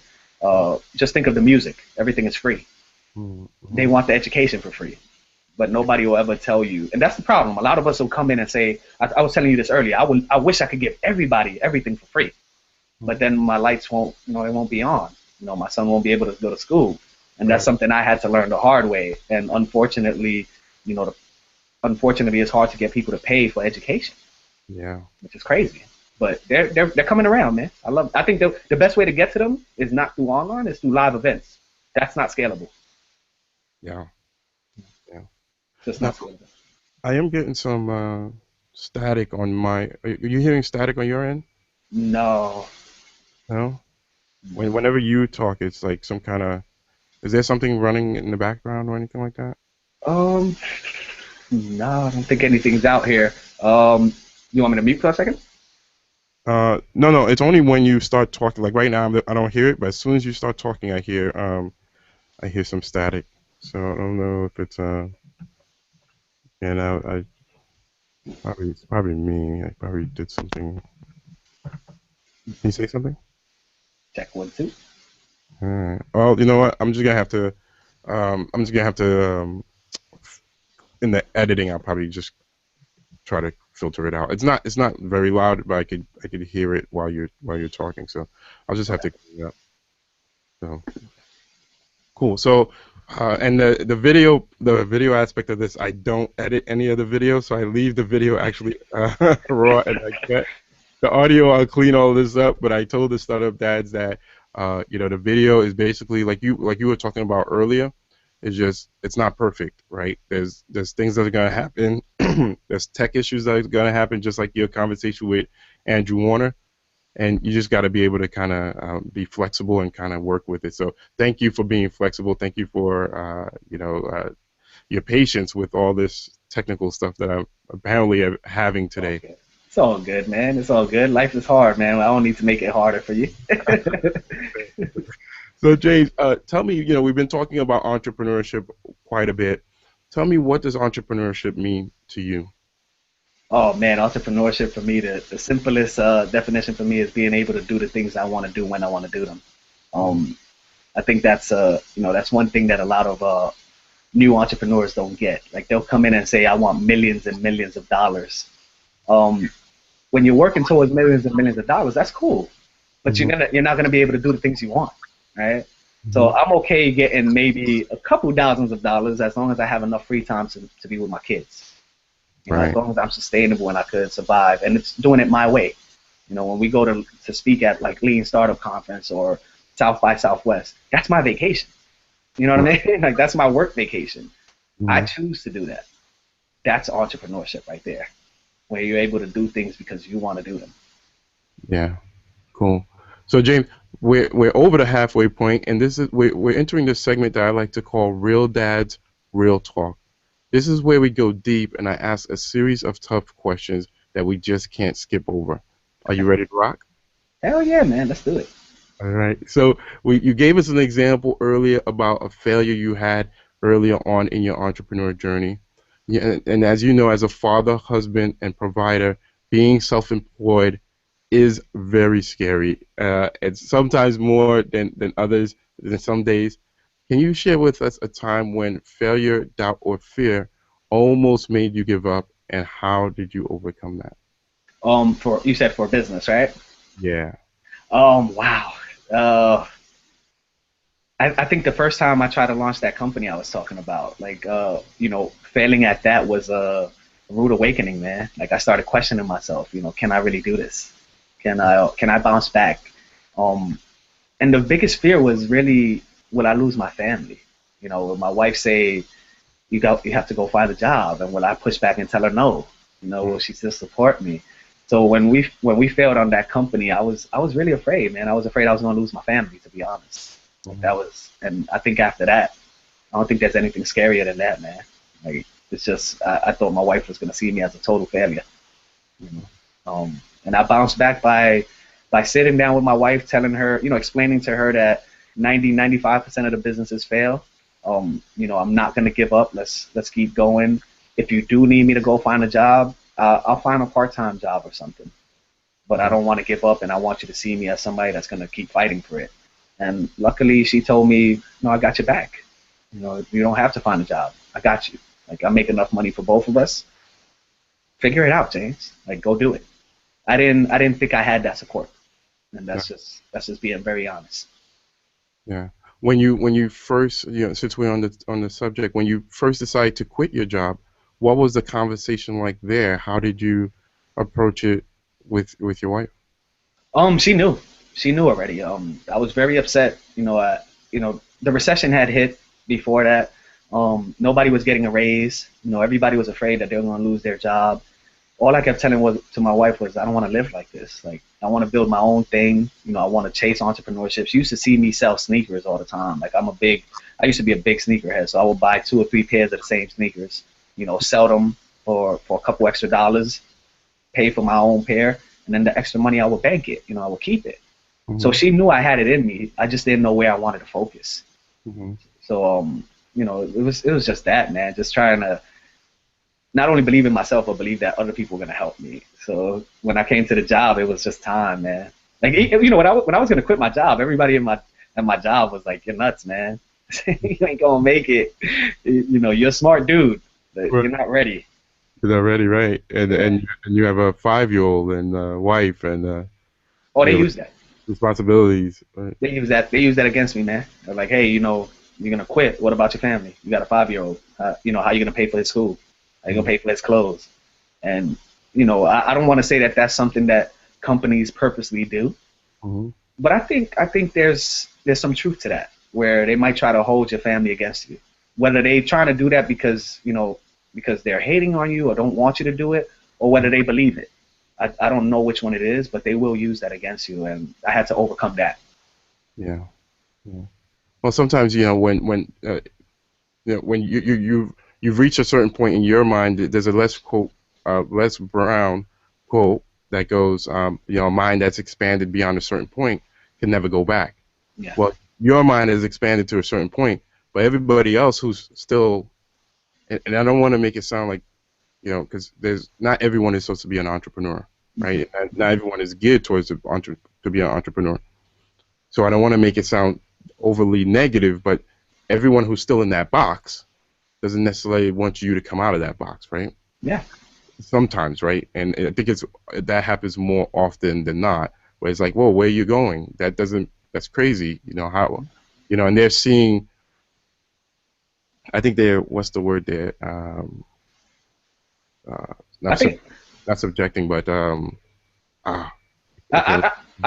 Just think of the music. Everything is free. Mm-hmm. They want the education for free, but nobody will ever tell you. And that's the problem. A lot of us will come in and say, I was telling you this earlier, I wish I could give everybody everything for free, but then my lights won't, it won't be on. My son won't be able to go to school. And that's something I had to learn the hard way. And unfortunately, unfortunately, it's hard to get people to pay for education. Yeah. Which is crazy. But they're coming around, man. I think the best way to get to them is not through online, it's through live events. That's not scalable. Yeah. Yeah. Just not scalable. I am getting some static on my. Are you hearing static on your end? No. No? Whenever you talk, it's like some kind of. Is there something running in the background or anything like that? No, I don't think anything's out here. You want me to mute for a second? No. It's only when you start talking. Like right now, I don't hear it, but as soon as you start talking, I hear some static. So I don't know if it's I it's probably me. I probably did something. Can you say something? Check 1, 2. All right. Well, you know what? I'm just gonna have to. In the editing, I'll probably just try to filter it out. It's not very loud, but I could hear it while you're talking. So I'll just have to clean it up. So cool. So and the video aspect of this, I don't edit any of the video, so I leave the video actually raw, and I get the audio. I'll clean all this up. But I told the startup dads that the video is basically like you were talking about earlier. It's not perfect, right? There's things that are gonna happen. There's tech issues that are gonna happen, just like your conversation with Andrew Warner, and you just got to be able to kind of be flexible and kind of work with it. So thank you for being flexible. Thank you for your patience with all this technical stuff that I'm apparently having today. Okay. It's all good, man. It's all good. Life is hard, man. I don't need to make it harder for you. So James, tell me, we've been talking about entrepreneurship quite a bit. Tell me, what does entrepreneurship mean to you? Oh man, entrepreneurship for me, the simplest definition for me is being able to do the things I want to do when I want to do them. I think that's that's one thing that a lot of new entrepreneurs don't get. Like they'll come in and say, I want millions and millions of dollars. When you're working towards millions and millions of dollars, that's cool, but you're not gonna be able to do the things you want. Right? So I'm okay getting maybe a couple thousands of dollars as long as I have enough free time to be with my kids. As long as I'm sustainable and I could survive, and it's doing it my way. When we go to speak at like Lean Startup Conference or South by Southwest, that's my vacation. You know what I mean? Like that's my work vacation. I choose to do that. That's entrepreneurship right there, where you're able to do things because you want to do them. Yeah. Cool. So James, we're over the halfway point, and we're entering this segment that I like to call Real Dads, Real Talk. This is where we go deep, and I ask a series of tough questions that we just can't skip over. Are you ready to rock? Hell yeah, man. Let's do it. All right. So you gave us an example earlier about a failure you had earlier on in your entrepreneur journey. Yeah, and as you know, as a father, husband, and provider, being self-employed is very scary. It's sometimes more than others, than some days. Can you share with us a time when failure, doubt, or fear almost made you give up, and how did you overcome that? You said for business, right? Yeah. Wow. I think the first time I tried to launch that company I was talking about, like, failing at that was a rude awakening, man. Like I started questioning myself, can I really do this? Can I bounce back? And the biggest fear was really, will I lose my family? Will my wife say, you have to go find a job, and will I push back and tell her no? Will she still support me? So when we failed on that company, I was really afraid, man. I was afraid I was gonna lose my family, to be honest. Like and I think after that, I don't think there's anything scarier than that, man. Like It's just I thought my wife was going to see me as a total failure. You know? And I bounced back by sitting down with my wife, telling her, explaining to her that 95% of the businesses fail. I'm not going to give up. Let's keep going. If you do need me to go find a job, I'll find a part-time job or something. But I don't want to give up, and I want you to see me as somebody that's going to keep fighting for it. And luckily, she told me, no, I got your back. You don't have to find a job. I got you. Like, I make enough money for both of us. Figure it out, James. Like, go do it. I didn't think I had that support, and that's just being very honest. Yeah. When you first, since we're on the subject, when you first decided to quit your job, what was the conversation like there? How did you approach it with your wife? She knew. She knew already. I was very upset. The recession had hit before that. Nobody was getting a raise. Everybody was afraid that they were going to lose their job. All I kept telling to my wife was, I don't want to live like this. Like, I want to build my own thing. I want to chase entrepreneurship. She used to see me sell sneakers all the time. Like, I used to be a big sneakerhead, so I would buy 2 or 3 pairs of the same sneakers, sell them for a couple extra dollars, pay for my own pair, and then the extra money I would bank it. I would keep it. Mm-hmm. So she knew I had it in me. I just didn't know where I wanted to focus. Mm-hmm. So, it was just that, man, just trying to not only believe in myself, but believe that other people were going to help me. So when I came to the job, it was just time, man. Like, when I was going to quit my job, everybody at my job was like, you're nuts, man. You ain't going to make it. You're a smart dude, but you're not ready. You're not ready, right? And you have a 5-year-old and a wife and they use that. Responsibilities. Right? They use that against me, man. They're like, hey, you're going to quit. What about your family? You got a 5-year-old. How you going to pay for his school? How you going to pay for his clothes? And, I don't want to say that that's something that companies purposely do. Mm-hmm. But I think there's some truth to that, where they might try to hold your family against you. Whether they're trying to do that because they're hating on you or don't want you to do it, or whether they believe it. I don't know which one it is, but they will use that against you, and I had to overcome that. Yeah. Well, sometimes when you've reached a certain point in your mind, there's a Les Brown quote that goes, a mind that's expanded beyond a certain point can never go back. Yeah. Well, your mind has expanded to a certain point, but everybody else who's still, and I don't want to make it sound like, because not everyone is supposed to be an entrepreneur, right? Mm-hmm. Not everyone is geared towards to be an entrepreneur. So I don't want to make it sound overly negative, but everyone who's still in that box doesn't necessarily want you to come out of that box, right? Yeah. Sometimes, right? And I think that happens more often than not, where it's like, whoa, where are you going? That's crazy. And they're seeing, I think what's the word there? Not subjecting, but I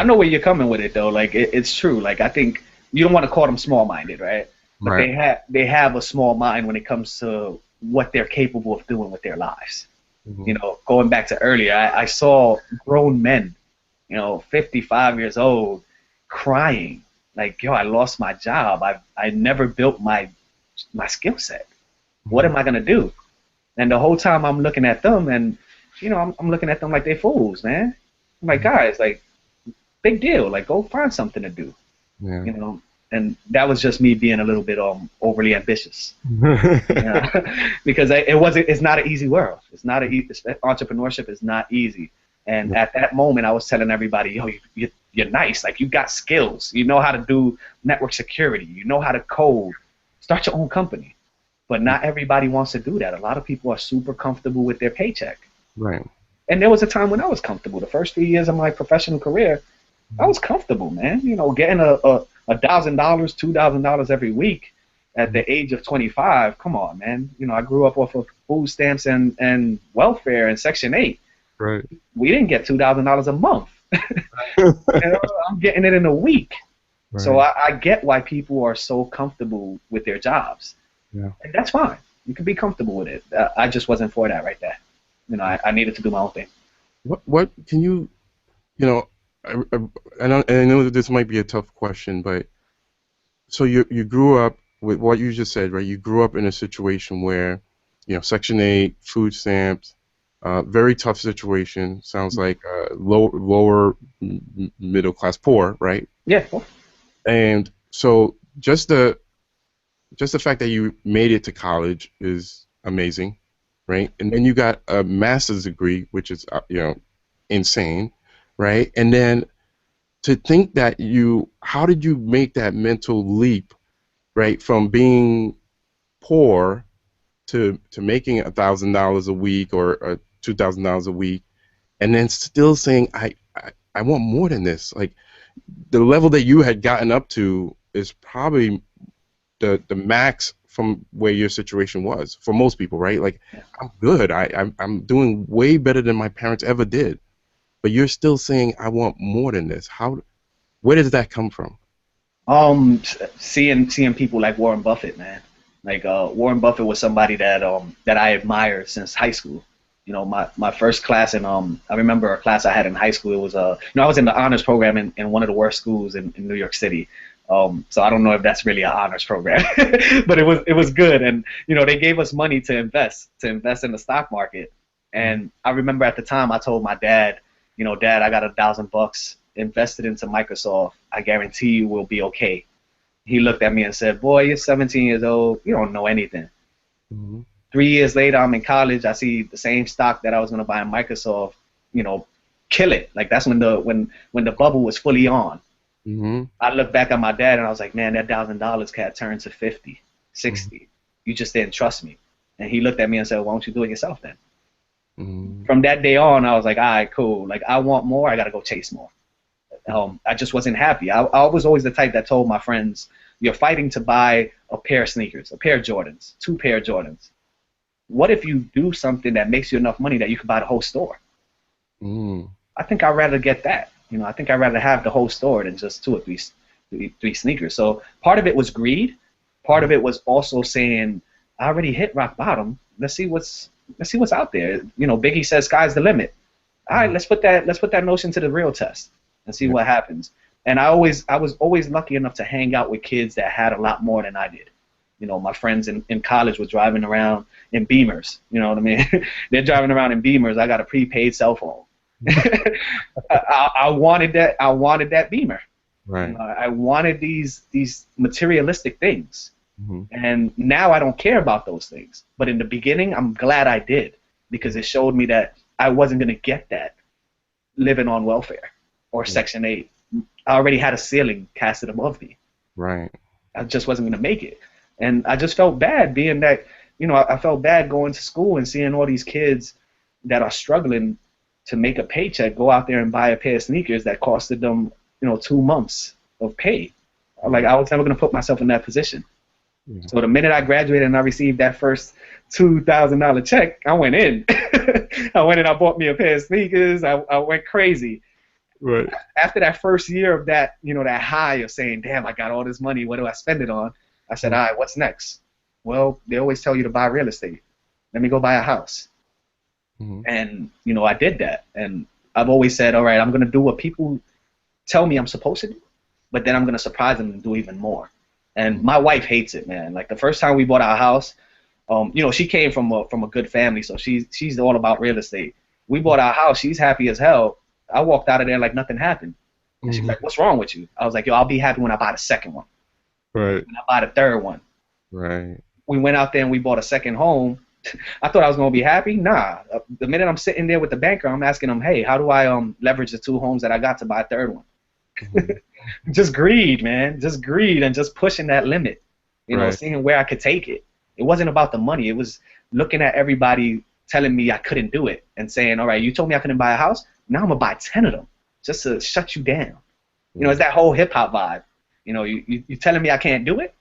know where you're coming with it, though. Like, it's true. Like, I think you don't want to call them small-minded, right? But right. They have a small mind when it comes to what they're capable of doing with their lives. Mm-hmm. Going back to earlier, I saw grown men, 55 years old, crying like, yo, I lost my job. I never built my skill set. Mm-hmm. What am I gonna do? And the whole time I'm looking at them, and I'm looking at them like they're fools, man. I'm like, guys, like, big deal. Like, go find something to do. Yeah. And that was just me being a little bit overly ambitious, because it's not an easy world. It's not entrepreneurship is not easy. And at that moment, I was telling everybody, yo, you're nice. Like, you got skills. You know how to do network security. You know how to code. Start your own company. But not everybody wants to do that. A lot of people are super comfortable with their paycheck. Right. And there was a time when I was comfortable. The first 3 years of my professional career, I was comfortable, man. Getting $1,000, $2,000 every week at the age of 25. Come on, man. I grew up off of food stamps and welfare and Section 8. Right. We didn't get $2,000 a month. I'm getting it in a week. Right. So I get why people are so comfortable with their jobs. Yeah. And that's fine. You can be comfortable with it. I just wasn't for that right there. I needed to do my own thing. What can you, I know that this might be a tough question, but so you grew up with what you just said, right? You grew up in a situation where, Section 8, food stamps, very tough situation. Sounds like lower middle class poor, right? Yeah. And so just the fact that you made it to college is amazing, right? And then you got a master's degree, which is insane, right? And then to think that how did you make that mental leap, right, from being poor to making $1,000 a week or $2,000 a week, and then still saying I want more than this. Like the level that you had gotten up to is probably the max from where your situation was for most people, right? Like I'm good. I'm doing way better than my parents ever did. But you're still saying I want more than this. Where does that come from? Seeing people like Warren Buffett, man. Like Warren Buffett was somebody that I admired since high school. My first class in I remember a class I had in high school. It was I was in the honors program in one of the worst schools in New York City. So I don't know if that's really an honors program, but it was good. And they gave us money to invest in the stock market. And I remember at the time I told my dad, Dad, I got $1,000 invested into Microsoft. I guarantee you we'll be okay. He looked at me and said, boy, you're 17 years old. You don't know anything. Mm-hmm. 3 years later, I'm in college. I see the same stock that I was going to buy in Microsoft, kill it. Like that's when the bubble was fully on. Mm-hmm. I looked back at my dad and I was like, man, that $1,000 cat turned to 50, 60. Mm-hmm. You just didn't trust me. And he looked at me and said, why don't you do it yourself then? Mm-hmm. From that day on, I was like, all right, cool. Like I want more. I got to go chase more. I just wasn't happy. I was always the type that told my friends, you're fighting to buy a pair of sneakers, a pair of Jordans, 2 pair of Jordans. What if you do something that makes you enough money that you can buy the whole store? I think I'd rather get that. I think I'd rather have the whole store than just 2 or 3 sneakers. So part of it was greed. Part of it was also saying, I already hit rock bottom. Let's see what's out there. Biggie says sky's the limit. All right, let's put that notion to the real test and see what happens. And I was always lucky enough to hang out with kids that had a lot more than I did. My friends in college were driving around in Beamers. You know what I mean? They're driving around in Beamers. I got a prepaid cell phone. I wanted that. I wanted that Beamer. Right. I wanted these materialistic things. Mm-hmm. And now I don't care about those things. But in the beginning, I'm glad I did because it showed me that I wasn't going to get that living on welfare or Section 8. I already had a ceiling casted above me. Right. I just wasn't going to make it. And I just felt bad being that, I felt bad going to school and seeing all these kids that are struggling to make a paycheck go out there and buy a pair of sneakers that costed them, 2 months of pay. Like I was never going to put myself in that position. Yeah. So the minute I graduated and I received that first $2,000 check, I went in. I went and I bought me a pair of sneakers. I went crazy. Right. After that first year of that, that high of saying, damn, I got all this money, what do I spend it on? I said, all right, what's next? Well, they always tell you to buy real estate. Let me go buy a house. Mm-hmm. And, I did that. And I've always said, all right, I'm going to do what people tell me I'm supposed to do, but then I'm going to surprise them and do even more. And my wife hates it, man. Like the first time we bought our house, she came from a good family, so she's all about real estate. We bought our house. She's happy as hell. I walked out of there like nothing happened. And she's like, what's wrong with you? I was like, yo, I'll be happy when I buy the second one. Right. When I buy the third one. Right. We went out there and we bought a second home. I thought I was going to be happy. Nah. The minute I'm sitting there with the banker, I'm asking him, hey, how do I leverage the 2 homes that I got to buy a third one? Mm-hmm. Just greed, man. Just greed and just pushing that limit. Seeing where I could take it. It wasn't about the money. It was looking at everybody telling me I couldn't do it and saying, all right, you told me I couldn't buy a house. Now I'm going to buy 10 of them just to shut you down. It's that whole hip-hop vibe. You're telling me I can't do it.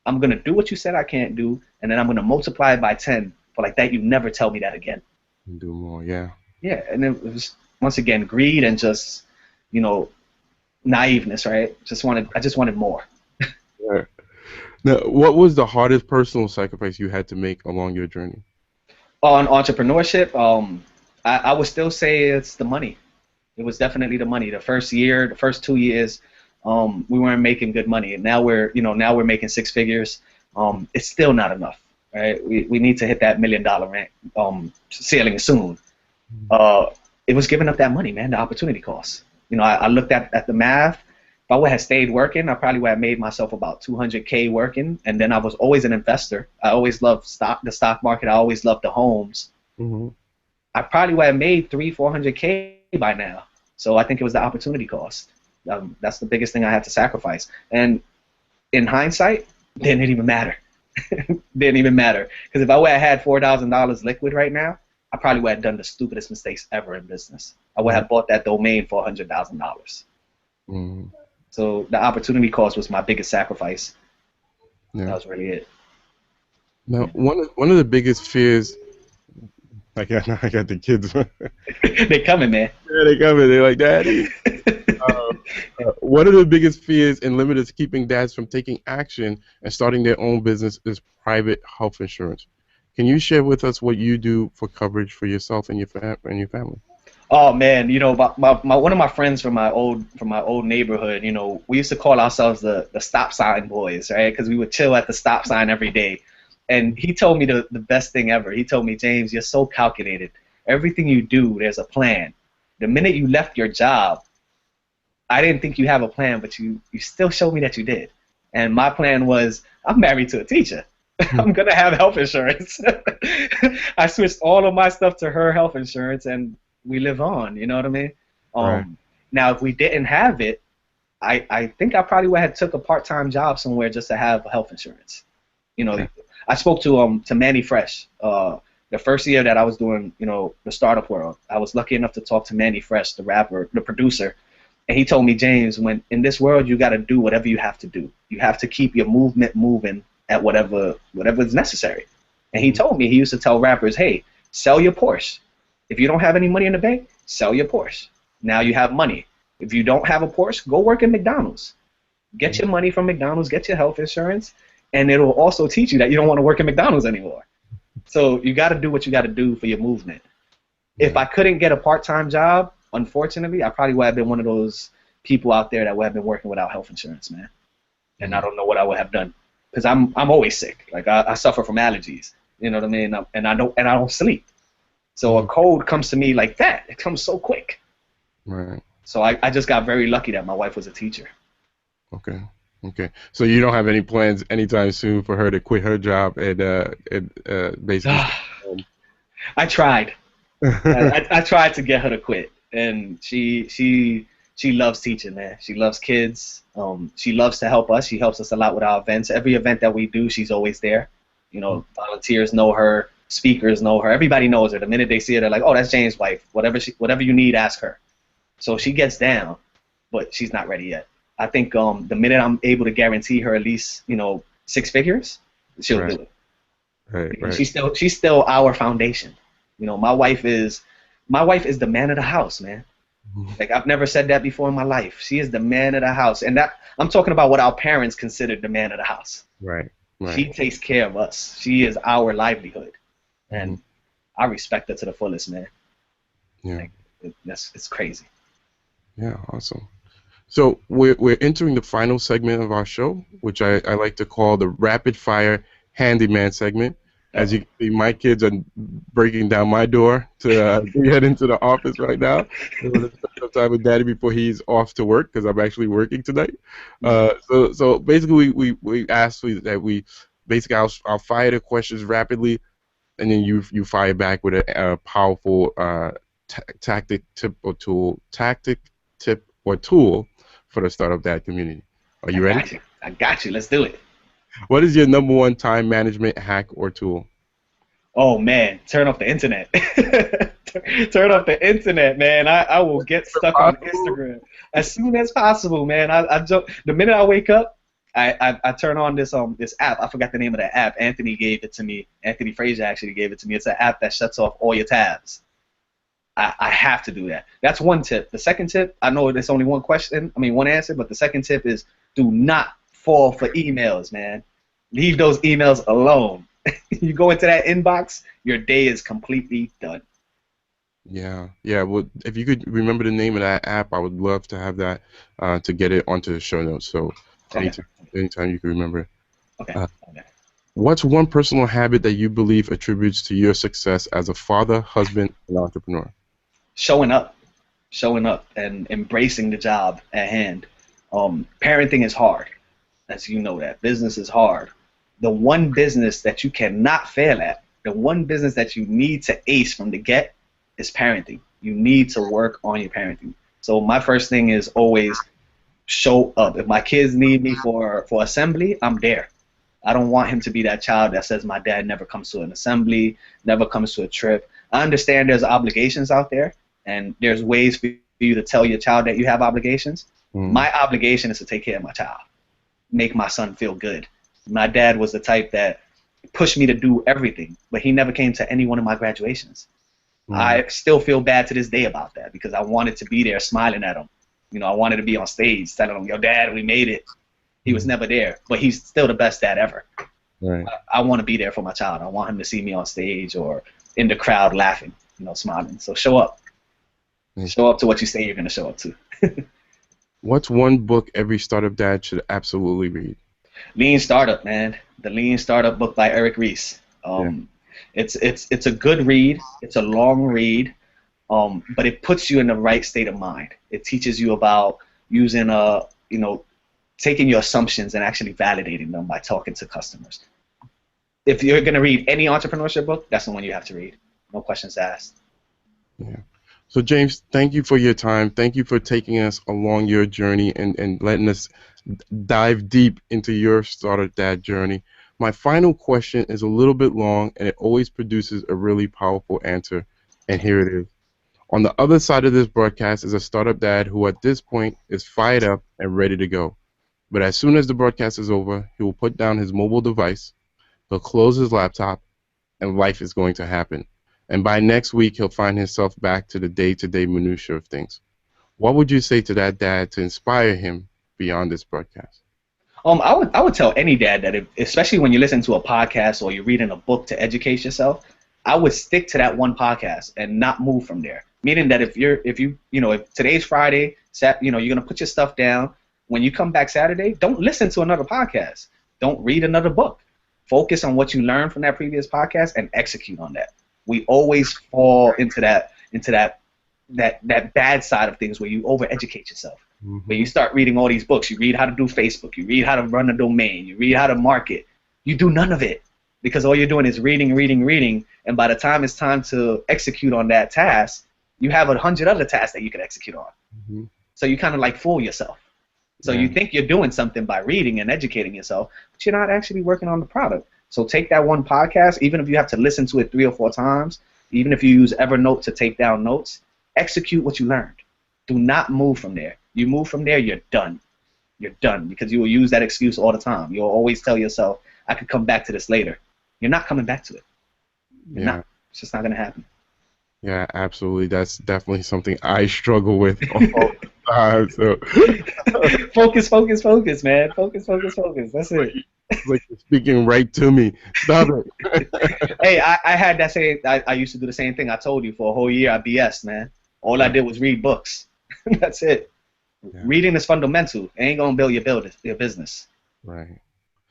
I'm going to do what you said I can't do, and then I'm going to multiply it by 10 for like that. You never tell me that again. Do more, yeah. Yeah, and it was, once again, greed and just, naiveness, right? I just wanted more. Yeah. Now, what was the hardest personal sacrifice you had to make along your journey? On entrepreneurship, I would still say it's the money. It was definitely the money. The first 2 years, we weren't making good money, and now we're making 6 figures. It's still not enough. right? We need to hit that $1 million rank, ceiling soon. It was giving up that money, man, the opportunity cost. You know, I looked at the math. If I would have stayed working, I probably would have made myself about 200K working. And then I was always an investor. I always loved the stock market. I always loved the homes. I probably would have made 300-400K by now. So I think it was the opportunity cost. That's the biggest thing I had to sacrifice. And in hindsight, didn't even matter. Didn't even matter. Because if I would have had $4,000 liquid right now, I probably would have done the stupidest mistakes ever in business. I would have bought that domain for $100,000. So the opportunity cost was my biggest sacrifice. Yeah. That was really it. Now, one of the biggest fears, I got the kids. They coming, man. Yeah, they coming. They're like, Daddy. One of the biggest fears and limiters keeping dads from taking action and starting their own business is private health insurance. Can you share with us what you do for coverage for yourself and your family? Oh man, you know, one of my friends from my old neighborhood, you know, we used to call ourselves the stop sign boys, right? Because we would chill at the stop sign every day. And he told me the best thing ever. He told me, James, you're so calculated. Everything you do, there's a plan. The minute you left your job, I didn't think you have a plan, but you still showed me that you did. And my plan was, I'm married to a teacher. I'm going to have health insurance. I switched all of my stuff to her health insurance, and we live on. You know what I mean? Right. Now, if we didn't have it, I think I probably would have took a part-time job somewhere just to have health insurance. You know, I spoke to Manny Fresh. The first year that I was doing, you know, the startup world, I was lucky enough to talk to Manny Fresh, the rapper, the producer. And he told me, James, when in this world, you got to do whatever you have to do. You have to keep your movement moving at whatever is necessary. And he told me, he used to tell rappers, hey, sell your Porsche. If you don't have any money in the bank, sell your Porsche. Now you have money. If you don't have a Porsche, go work at McDonald's. Get your money from McDonald's, get your health insurance, and it'll also teach you that you don't want to work at McDonald's anymore. So you got to do what you got to do for your movement. If I couldn't get a part-time job, unfortunately, I probably would have been one of those people out there that would have been working without health insurance, man. And I don't know what I would have done, because I'm always sick. Like I suffer from allergies, you know what I mean? And I don't sleep. So a cold comes to me like that. It comes so quick. Right. So I just got very lucky that my wife was a teacher. Okay. Okay. So you don't have any plans anytime soon for her to quit her job and basically. I tried. I tried to get her to quit, and she loves teaching, man. She loves kids. She loves to help us. She helps us a lot with our events. Every event that we do, she's always there. You know, volunteers know her, speakers know her. Everybody knows her. The minute they see her, they're like, "Oh, that's James' wife. Whatever you need, ask her." So she gets down, but she's not ready yet. I think the minute I'm able to guarantee her at least, you know, 6 figures, she'll do it. Right. She's still our foundation. You know, my wife is the man of the house, man. Like, I've never said that before in my life. She is the man of the house, and that I'm talking about what our parents considered the man of the house. Right. She takes care of us. She is our livelihood, and I respect her to the fullest, man. Yeah. Like, it's crazy. Yeah, awesome. So we're entering the final segment of our show, which I like to call the rapid fire handyman segment. As you can see, my kids are breaking down my door to head into the office right now. We're going to spend some time with Daddy before he's off to work, because I'm actually working tonight. So basically, we ask that we basically I'll fire the questions rapidly, and then you fire back with a powerful tactic, tip, or tool for the Startup Dad community. Are you ready? I got you. Let's do it. What is your #1 time management hack or tool? Oh man, turn off the internet. Turn off the internet, man. I will get stuck on Instagram as soon as possible, man. The minute I wake up, I turn on this app. I forgot the name of the app. Anthony gave it to me. Anthony Frazier actually gave it to me. It's an app that shuts off all your tabs. I have to do that. That's one tip. The second tip, I know there's only one answer, but the second tip is do not fall for emails, man. Leave those emails alone. You go into that inbox, your day is completely done. Yeah. Well, if you could remember the name of that app, I would love to have that to get it onto the show notes. So anytime you can remember. Okay. What's one personal habit that you believe attributes to your success as a father, husband, and entrepreneur? Showing up, and embracing the job at hand. Parenting is hard, as you know that. Business is hard. The one business that you cannot fail at, the one business that you need to ace from the get is parenting. You need to work on your parenting. So my first thing is always show up. If my kids need me for assembly, I'm there. I don't want him to be that child that says my dad never comes to an assembly, never comes to a trip. I understand there's obligations out there, and there's ways for you to tell your child that you have obligations. My obligation is to take care of my child, make my son feel good. My dad was the type that pushed me to do everything, but he never came to any one of my graduations. I still feel bad to this day about that because I wanted to be there smiling at him. You know, I wanted to be on stage telling him, yo, Dad, we made it. He was never there, but he's still the best dad ever. Right. I want to be there for my child. I want him to see me on stage or in the crowd laughing, you know, smiling. So show up. Show up to what you say you're going to show up to. What's one book every startup dad should absolutely read? Lean Startup, man. The Lean Startup book by Eric Ries. It's a good read. It's a long read, but it puts you in the right state of mind. It teaches you about using taking your assumptions and actually validating them by talking to customers. If you're going to read any entrepreneurship book, that's the one you have to read. No questions asked. Yeah. So James, thank you for your time. Thank you for taking us along your journey and letting us dive deep into your startup dad journey. My final question is a little bit long, and it always produces a really powerful answer, and here it is. On the other side of this broadcast is a startup dad who at this point is fired up and ready to go. But as soon as the broadcast is over, he will put down his mobile device, he'll close his laptop, and life is going to happen. And by next week, he'll find himself back to the day-to-day minutiae of things. What would you say to that dad to inspire him beyond this broadcast? I would tell any dad that, especially when you listen to a podcast or you're reading a book to educate yourself, I would stick to that one podcast and not move from there. Meaning that if today's Friday, you're gonna put your stuff down. When you come back Saturday, don't listen to another podcast. Don't read another book. Focus on what you learned from that previous podcast and execute on that. We always fall into that bad side of things where you overeducate yourself. When you start reading all these books, you read how to do Facebook, you read how to run a domain, you read how to market. You do none of it because all you're doing is reading, and by the time it's time to execute on that task, you have 100 other tasks that you can execute on. So you kind of like fool yourself. So you think you're doing something by reading and educating yourself, but you're not actually working on the product. So take that one podcast, even if you have to listen to it 3 or 4 times, even if you use Evernote to take down notes, execute what you learned. Do not move from there. You move from there, you're done. You're done because you will use that excuse all the time. You'll always tell yourself, I could come back to this later. You're not coming back to it. You're not. It's just not going to happen. Yeah, absolutely. That's definitely something I struggle with all the time. So. Focus, man. Focus. That's it. It's like you're speaking right to me. Stop it. Hey, I had that same. I used to do the same thing. I told you for a whole year I BS, man. All I did was read books. That's it. Yeah. Reading is fundamental. It ain't gonna build your business. Right.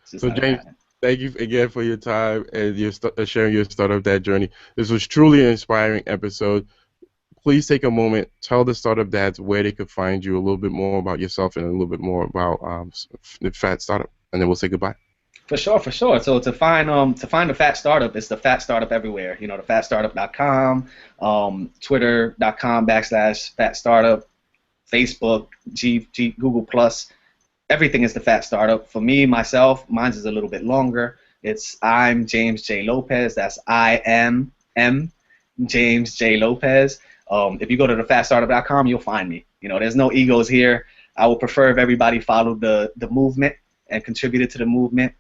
So James, thank you again for your time and your sharing your startup dad journey. This was truly an inspiring episode. Please take a moment, tell the startup dads where they could find you, a little bit more about yourself and a little bit more about the Phat Startup, and then we'll say goodbye. For sure. So to find the Phat Startup, it's the Phat Startup everywhere. You know, the fatstartup.com, twitter.com/Phat Startup, Facebook, Google Plus. Everything is the Phat Startup. For me, myself, mine is a little bit longer. I'm James J. Lopez. That's IM James J. Lopez. If you go to the fatstartup.com, you'll find me. You know, there's no egos here. I would prefer if everybody followed the movement and contributed to the movement.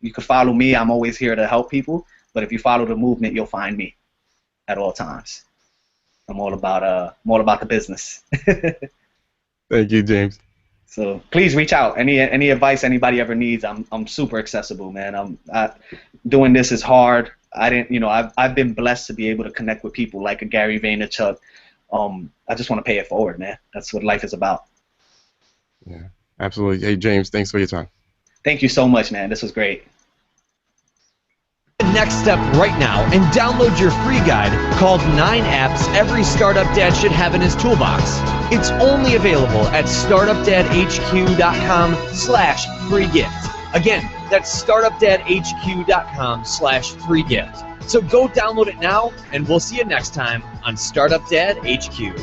You can follow me. I'm always here to help people. But if you follow the movement, you'll find me at all times. I'm all about the business. Thank you, James. So please reach out. Any advice anybody ever needs, I'm super accessible, man. Doing this is hard. I've been blessed to be able to connect with people like a Gary Vaynerchuk. I just want to pay it forward, man. That's what life is about. Yeah, absolutely. Hey, James, thanks for your time. Thank you so much, man. This was great. next step right now and download your free guide called 9 Apps Every Startup Dad Should Have in His Toolbox. It's only available at StartupDadHQ.com/free gift. Again, that's StartupDadHQ.com/free gift. So go download it now, and we'll see you next time on Startup Dad HQ.